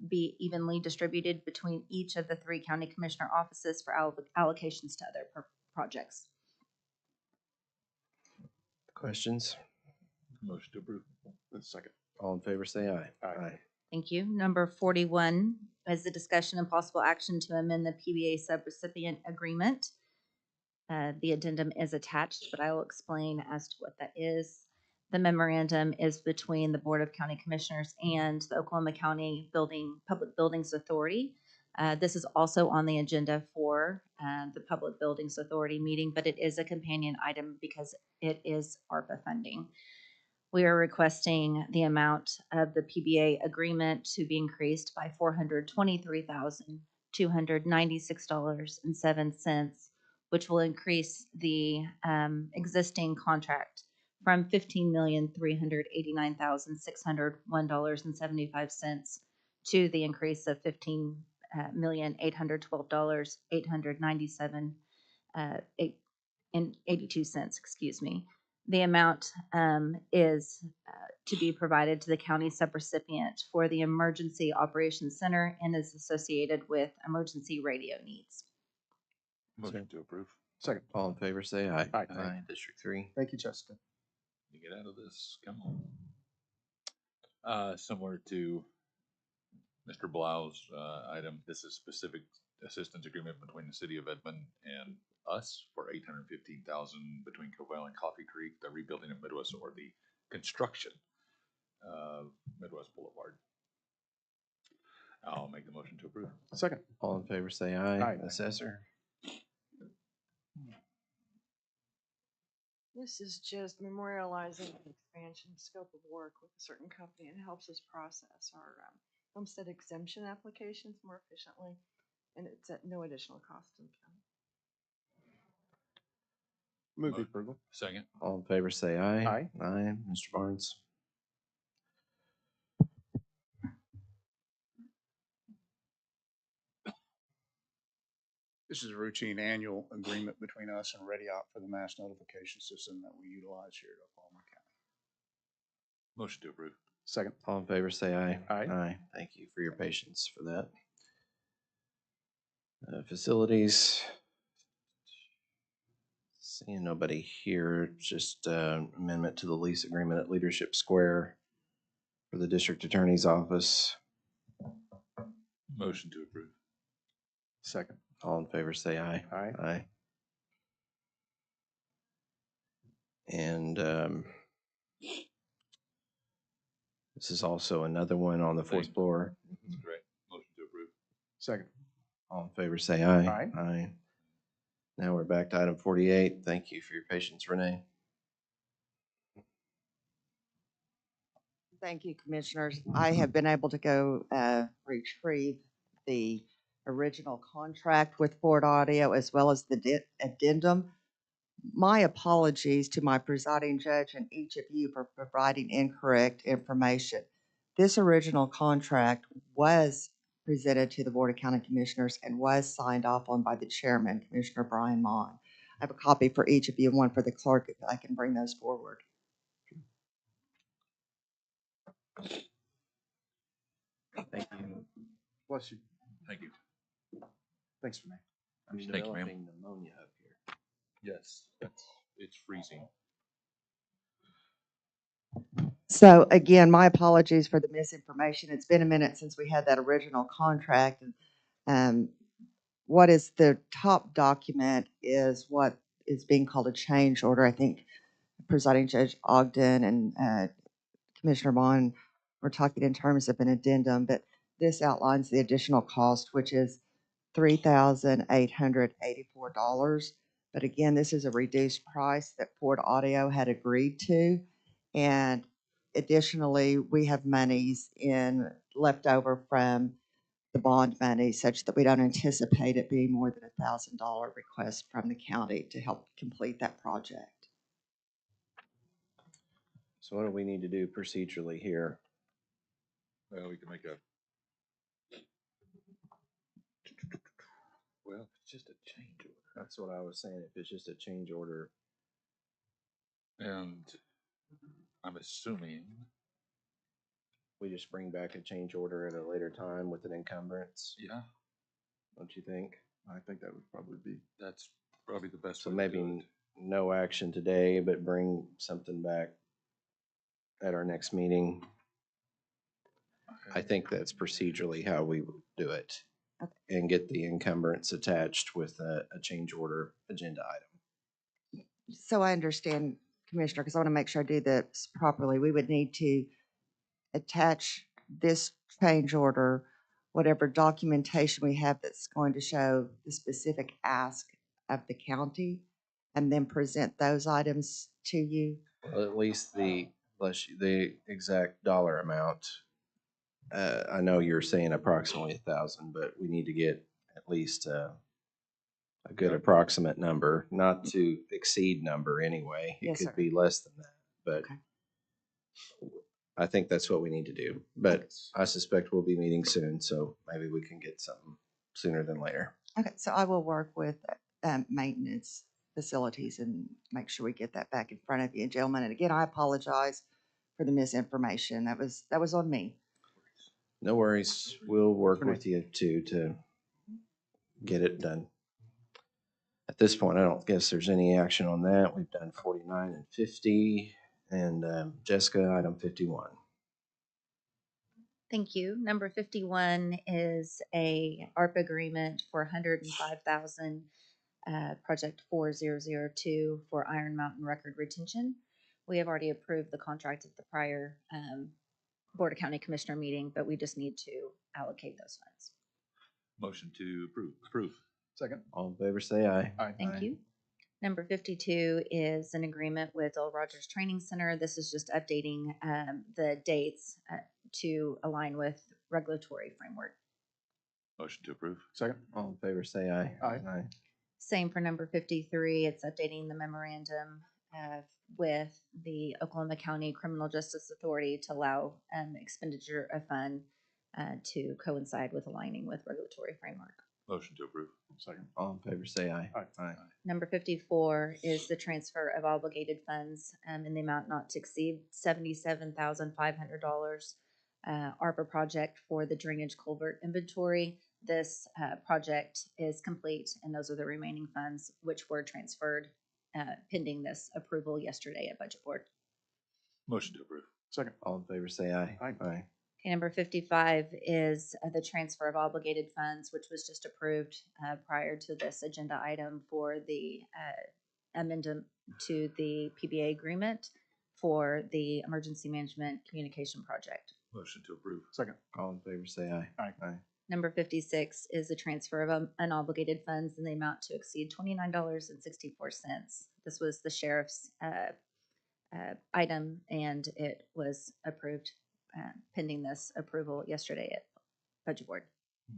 U: be evenly distributed between each of the 3 county commissioner offices for allocations to other projects.
A: questions?
G: Motion to approve.
B: Second.
A: All in favor, say aye.
B: Aye.
U: Thank you. Number 41 is the discussion and possible action to amend the PBA subrecipient agreement. The addendum is attached, but I will explain as to what that is. The memorandum is between the Board of County Commissioners and the Oklahoma County Public Buildings Authority. This is also on the agenda for the Public Buildings Authority meeting, but it is a companion item because it is ARPA funding. We are requesting the amount of the PBA agreement to be increased by $423,296.07, which will increase the existing contract from $15,389,601.75 to the increase of $15,812,897.82. Excuse me. The amount is to be provided to the county subrecipient for the Emergency Operations Center and is associated with emergency radio needs.
G: Motion to approve.
B: Second.
A: All in favor, say aye.
B: Aye.
A: District 3.
B: Thank you, Jessica.
G: To get out of this, come on. Similar to Mr. Blau's item, this is specific assistance agreement between the city of Edmond and us for $815,000 between Covell and Coffee Creek, the rebuilding of Midwest or the construction of Midwest Boulevard. I'll make the motion to approve.
B: Second.
A: All in favor, say aye.
B: Aye.
A: Assessor.
V: This is just memorializing an expansion scope of work with a certain company, and it helps us process our homestead exemption applications more efficiently, and it's at no additional cost to the county.
B: Move the approval.
G: Second.
A: All in favor, say aye.
B: Aye.
A: Aye. Mr. Barnes.
C: This is a routine annual agreement between us and ReadyOp for the mass notification system that we utilize here at Oklahoma County.
G: Motion to approve.
B: Second.
A: All in favor, say aye.
B: Aye.
A: Aye. Thank you for your patience for that. Facilities. Seeing nobody here, just amendment to the lease agreement at Leadership Square for the district attorney's office.
G: Motion to approve.
B: Second.
A: All in favor, say aye.
B: Aye.
A: Aye. And this is also another one on the fourth floor.
G: Great. Motion to approve.
B: Second.
A: All in favor, say aye.
B: Aye.
A: Aye. Now we're back to item 48. Thank you for your patience, Renee.
F: Thank you, Commissioners. I have been able to go retrieve the original contract with Ford Audio as well as the addendum. My apologies to my presiding judge and each of you for providing incorrect information. This original contract was presented to the Board of County Commissioners and was signed off on by the chairman, Commissioner Brian Mon. I have a copy for each of you, one for the clerk, if I can bring those forward.
A: Thank you.
B: Bless you.
G: Thank you.
B: Thanks, Renee.
A: I'm
G: Thank you, ma'am.
A: developing pneumonia up here.
G: Yes, it's freezing.
F: So again, my apologies for the misinformation. It's been a minute since we had that original contract. Um, what is the top document is what is being called a change order. I think Presiding Judge Ogden and Commissioner Bond were talking in terms of an addendum, but this outlines the additional cost, which is $3,884. But again, this is a reduced price that Ford Audio had agreed to. And additionally, we have monies left over from the bond money such that we don't anticipate it being more than $1,000 request from the county to help complete that project.
A: So what do we need to do procedurally here?
G: Well, we can make a, well, it's just a change order.
A: That's what I was saying, if it's just a change order.
G: And I'm assuming,
A: We just bring back a change order at a later time with an encumbrance,
G: yeah,
A: don't you think?
B: I think that would probably be.
G: that's probably the best
A: So
G: way to do
A: maybe
G: it.
A: no action today, but bring something back at our next meeting. I think that's procedurally how we would do it. And get the encumbrance attached with a change order agenda item.
F: So I understand, Commissioner, because I want to make sure I do this properly. We would need to attach this change order, whatever documentation we have that's going to show the specific ask of the county, and then present those items to you.
A: Well, at least the exact dollar amount. I know you're saying approximately 1,000, but we need to get at least a good approximate number, not to exceed number anyway. It
F: Yes,
A: could
F: sir.
A: be less than that, but
F: Okay.
A: I think that's what we need to do. But I suspect we'll be meeting soon, so maybe we can get something sooner than later.
F: Okay, so I will work with maintenance facilities and make sure we get that back in front of you, gentlemen. And again, I apologize for the misinformation. That was on me.
A: No worries. We'll work
B: Renee.
A: with you too to get it done. At this point, I don't guess there's any action on that. We've done 49 and 50, and Jessica, item 51.
U: Thank you. Number 51 is a ARP agreement for 105,000, project 4002 for Iron Mountain record retention. We have already approved the contract at the prior Board of County Commissioner meeting, but we just need to allocate those funds.
G: Motion to approve.
B: Second.
A: All in favor, say aye.
B: Aye.
U: Thank you. Number 52 is an agreement with Old Rogers Training Center. This is just updating the dates to align with regulatory framework.
G: Motion to approve.
B: Second.
A: All in favor, say aye.
B: Aye.
U: Same for number 53. It's updating the memorandum with the Oklahoma County Criminal Justice Authority to allow expenditure of fund to coincide with aligning with regulatory framework.
G: Motion to approve.
B: Second.
A: All in favor, say aye.
B: Aye.
U: Number 54 is the transfer of obligated funds in the amount not to exceed $77,500 ARPA project for the drainage culvert inventory. This project is complete, and those are the remaining funds which were transferred pending this approval yesterday at Budget Board.
G: Motion to approve.
B: Second.
A: All in favor, say aye.
B: Aye.
A: Aye.
U: Okay, number 55 is the transfer of obligated funds, which was just approved prior to this agenda item for the amendment to the PBA agreement for the Emergency Management Communication Project.
G: Motion to approve.
B: Second.
A: All in favor, say aye.
B: Aye.
A: Aye.
U: Number 56 is the transfer of unobligated funds in the amount to exceed $29.64. This was the sheriff's item, and it was approved pending this approval yesterday at Budget Board.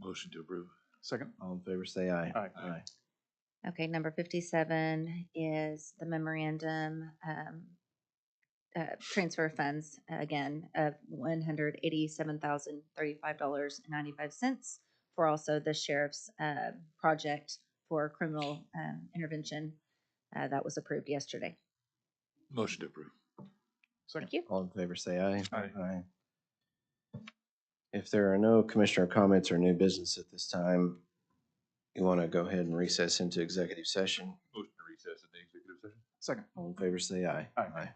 G: Motion to approve.
B: Second.
A: All in favor, say aye.
B: Aye.
A: Aye.
U: Okay, number 57 is the memorandum transfer funds, again, of $187,035.95 for also the sheriff's project for criminal intervention that was approved yesterday.
G: Motion to approve.
B: Second.
U: Thank you.
A: All in favor, say aye.
B: Aye.
A: If there are no commissioner comments or new business at this time, you want to go ahead and recess into executive session?
G: Motion to recess in the executive session.
B: Second.
A: All in favor, say aye.
B: Aye.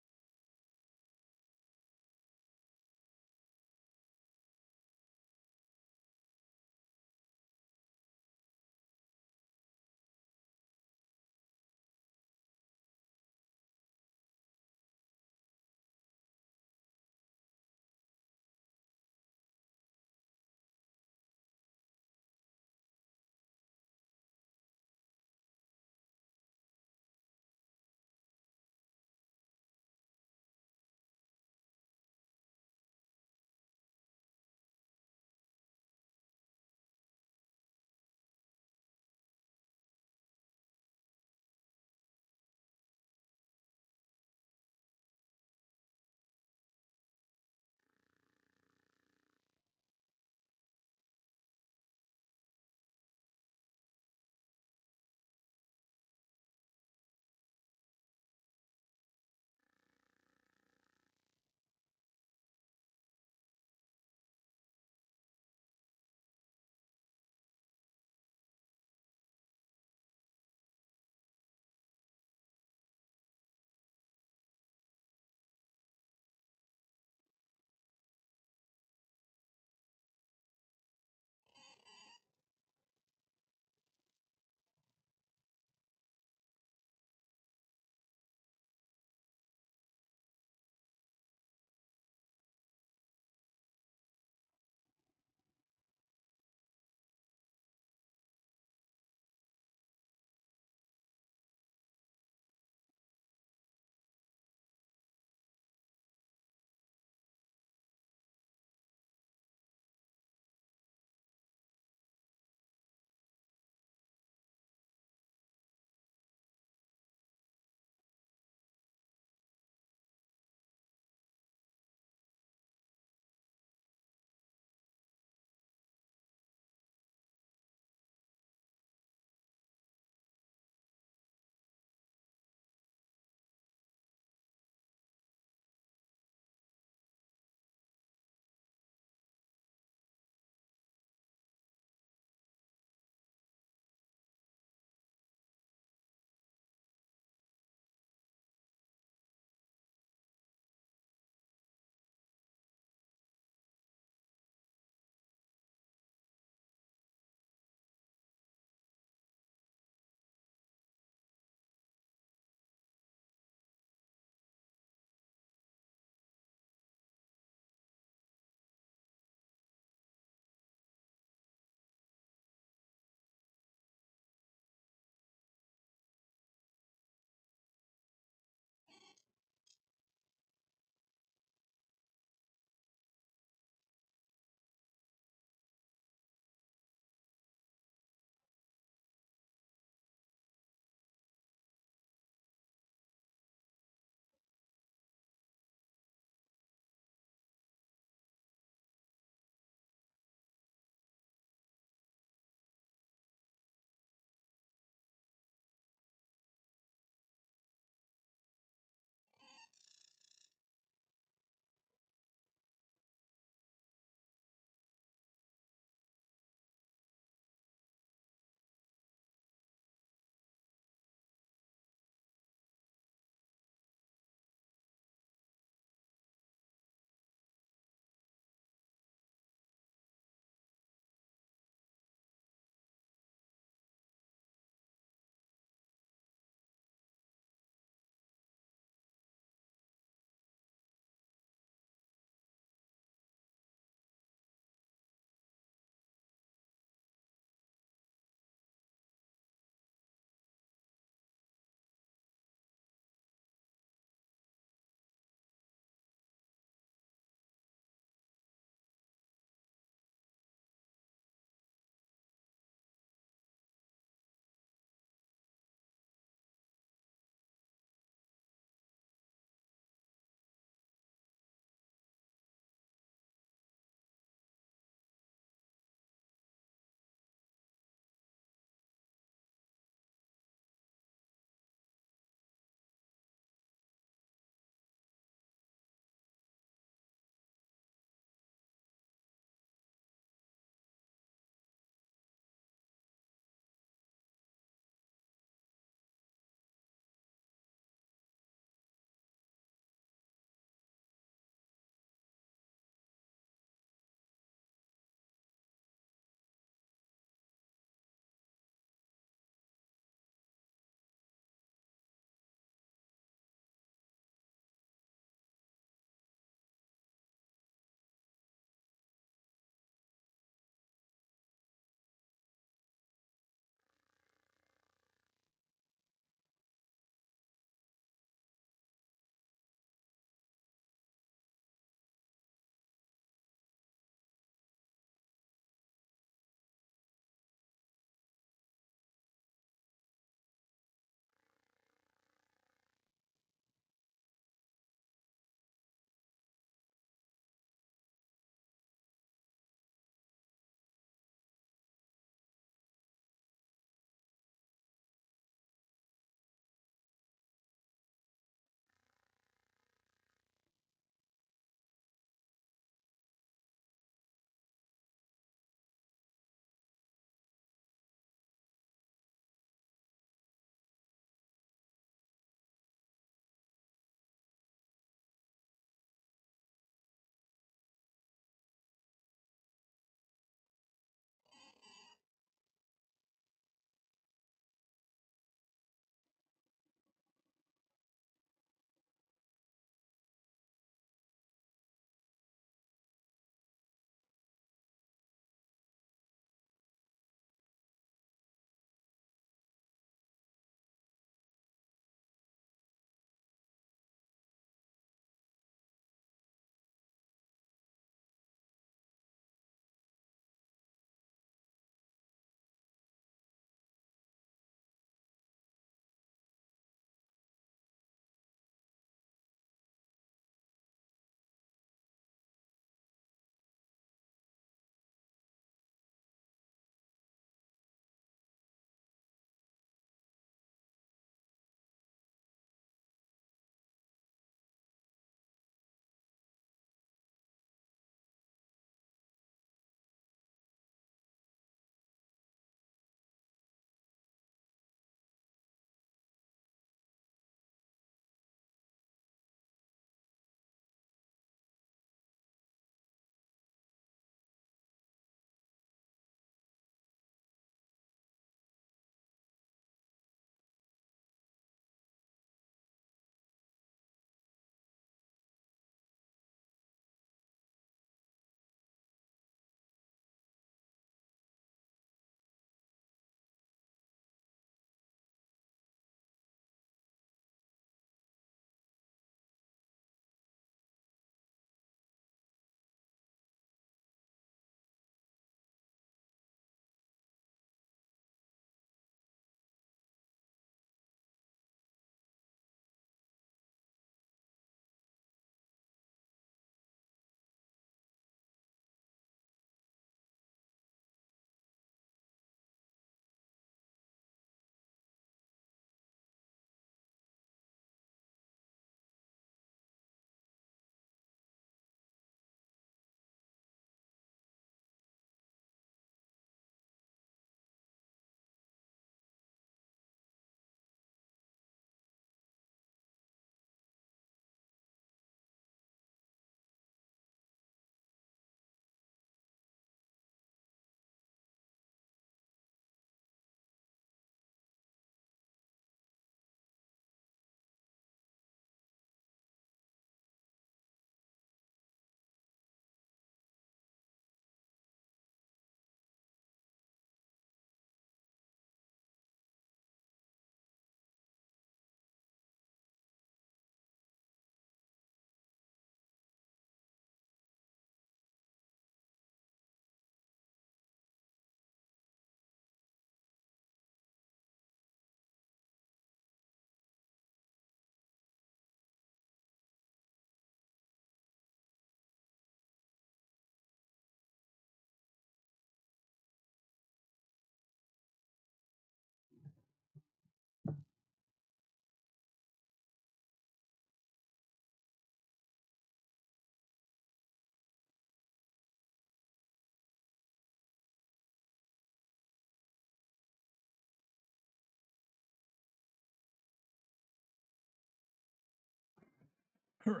A: Okay,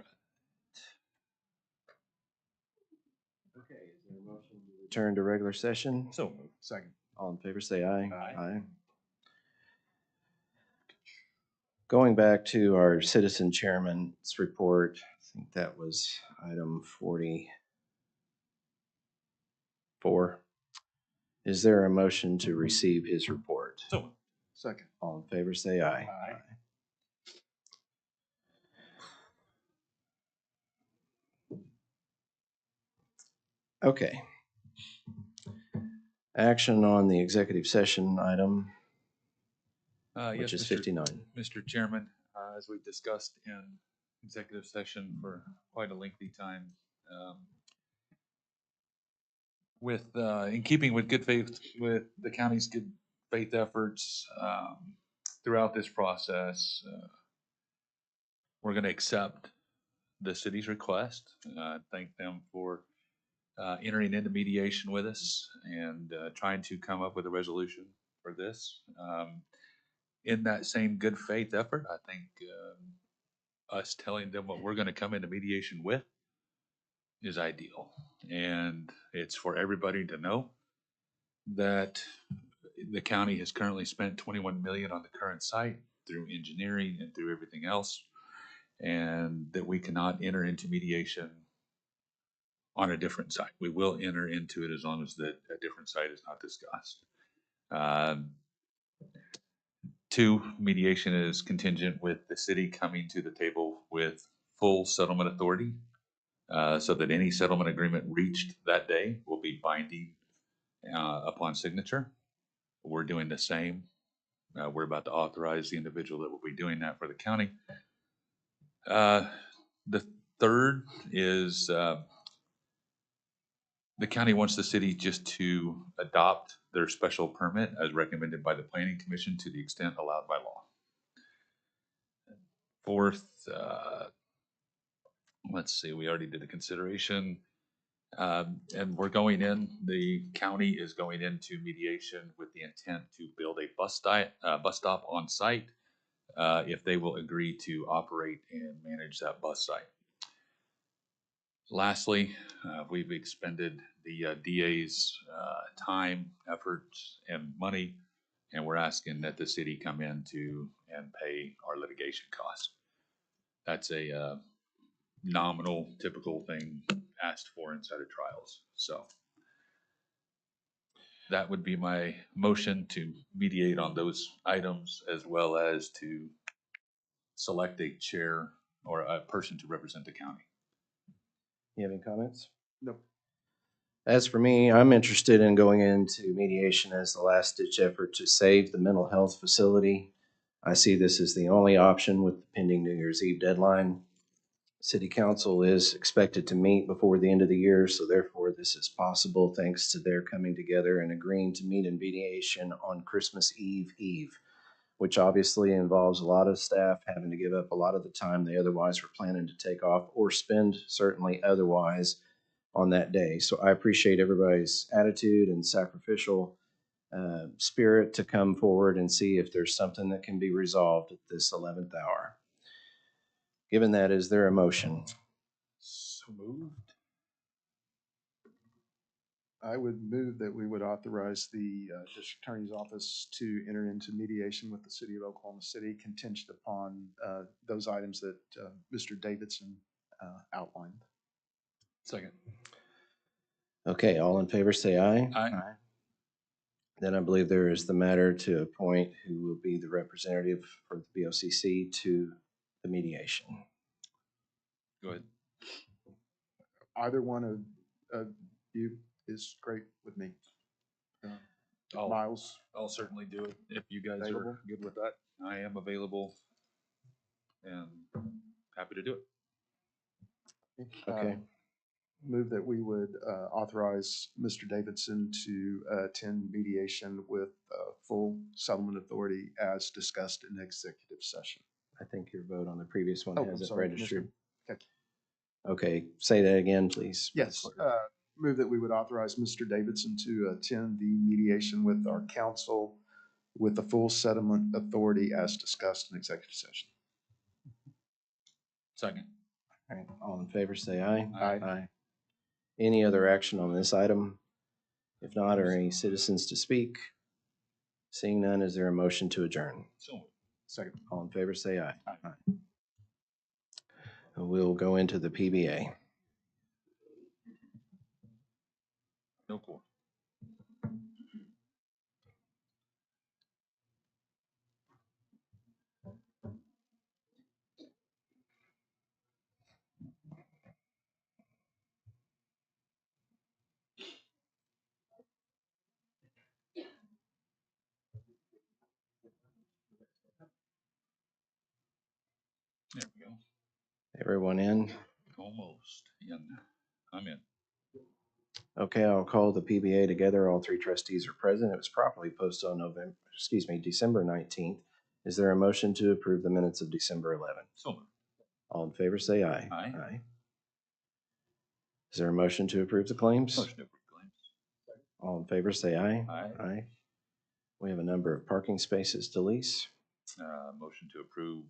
A: is there a motion to return to regular session?
G: So,
B: Second.
A: All in favor, say aye.
B: Aye.
A: Going back to our citizen chairman's report, I think that was item 44. Is there a motion to receive his report?
G: so
B: Second.
A: All in favor, say aye.
B: Aye.
A: Okay. Action on the executive session item,
G: yes,
A: which is
G: Mr.
A: 59.
G: Mr. Chairman, as we've discussed in executive session for quite a lengthy time, in keeping with good faith, with the county's good faith efforts throughout this process, we're going to accept the city's request. Thank them for entering into mediation with us and trying to come up with a resolution for this. In that same good faith effort, I think us telling them what we're going to come into mediation with is ideal. And it's for everybody to know that the county has currently spent 21 million on the current site through engineering and through everything else, and that we cannot enter into mediation on a different site. We will enter into it as long as that a different site is not discussed. Two, mediation is contingent with the city coming to the table with full settlement authority, so that any settlement agreement reached that day will be binding upon signature. We're doing the same. We're about to authorize the individual that will be doing that for the county. The third is the county wants the city just to adopt their special permit as recommended by the Planning Commission to the extent allowed by law. Fourth, let's see, we already did a consideration. And the county is going into mediation with the intent to build a bus stop on site if they will agree to operate and manage that bus site. Lastly, we've expended the DA's time, effort, and money, and we're asking that the city come in and pay our litigation costs. That's a nominal, typical thing asked for inside of trials. So that would be my motion to mediate on those items, as well as to select a chair or a person to represent the county.
A: You have any comments?
B: Nope.
A: As for me, I'm interested in going into mediation as the last ditch effort to save the mental health facility. I see this as the only option with the pending New Year's Eve deadline. City Council is expected to meet before the end of the year, so therefore this is possible thanks to their coming together and agreeing to meet in mediation on Christmas Eve, which obviously involves a lot of staff having to give up a lot of the time they otherwise were planning to take off or spend certainly otherwise on that day. So I appreciate everybody's attitude and sacrificial spirit to come forward and see if there's something that can be resolved at this 11th hour. Given that, is there a motion?
G: So moved.
B: I would move that we would authorize the district attorney's office to enter into mediation with the city of Oklahoma City contingent upon those items that Mr. Davidson outlined.
G: Second.
A: Okay, all in favor say aye.
G: Aye.
A: Then I believe there is the matter to appoint who will be the representative for the BOCC to the mediation.
G: Go ahead.
B: Either one of you is great with me. Miles?
G: I'll certainly do it if you guys
B: Available?
G: are good with that. I am available and happy to do it.
A: Okay.
B: Move that we would authorize Mr. Davidson to attend mediation with full settlement authority as discussed in executive session.
A: I think your vote on the previous one
B: Oh, I'm
A: has it
B: sorry,
A: registered.
B: Okay.
A: Okay, say that again, please.
B: Yes, move that we would authorize Mr. Davidson to attend the mediation with our council with the full settlement authority as discussed in executive session.
G: Second.
A: All right, all in favor, say aye.
G: Aye.
A: Any other action on this item? If not, are any citizens to speak? Seeing none, is there a motion to adjourn?
G: So,
B: Second.
A: All in favor, say aye.
G: Aye.
A: We'll go into the PBA.
G: no court. There we go.
A: Everyone in?
G: Almost in. I'm in.
A: Okay, I'll call the PBA together. All three trustees are present. It was properly posted on December 19th. Is there a motion to approve the minutes of December 11th?
G: So moved.
A: All in favor, say aye.
G: Aye.
A: Is there a motion to approve the claims?
G: Motion to approve claims.
A: All in favor, say aye.
G: Aye.
A: We have a number of parking spaces to lease.
G: Motion to approve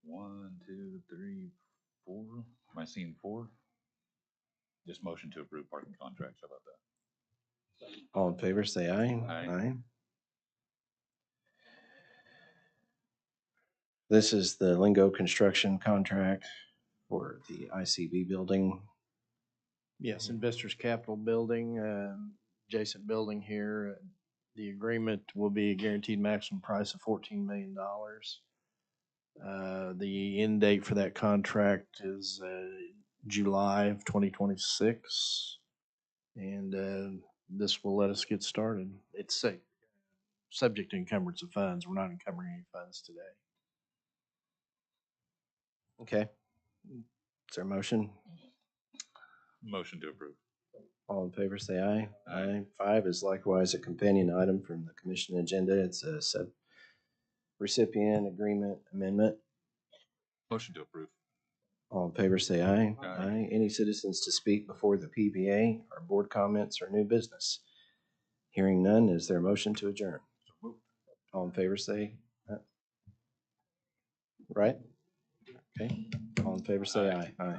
G: 1, 2, 3, 4. Am I seeing 4? Just motion to approve parking contracts. How about that?
A: All in favor, say aye.
G: Aye.
A: This is the Lingo construction contract for the ICB building.
D: Yes, Investors Capital Building, adjacent building here. The agreement will be a guaranteed maximum price of $14 million. The end date for that contract is July of 2026. And this will let us get started. It's safe. Subject to encumbrance of funds. We're not encumbering any funds today.
A: Okay. Is there a motion?
G: Motion to approve.
A: All in favor, say aye.
G: Aye.
A: 5 is likewise a companion item from the commission agenda. It's a recipient agreement amendment.
G: Motion to approve.
A: All in favor, say aye.
G: Aye.
A: Any citizens to speak before the PBA or board comments or new business? Hearing none, is there a motion to adjourn?
G: So moved.
A: All in favor, say right. Okay. All in favor, say aye.
G: Aye.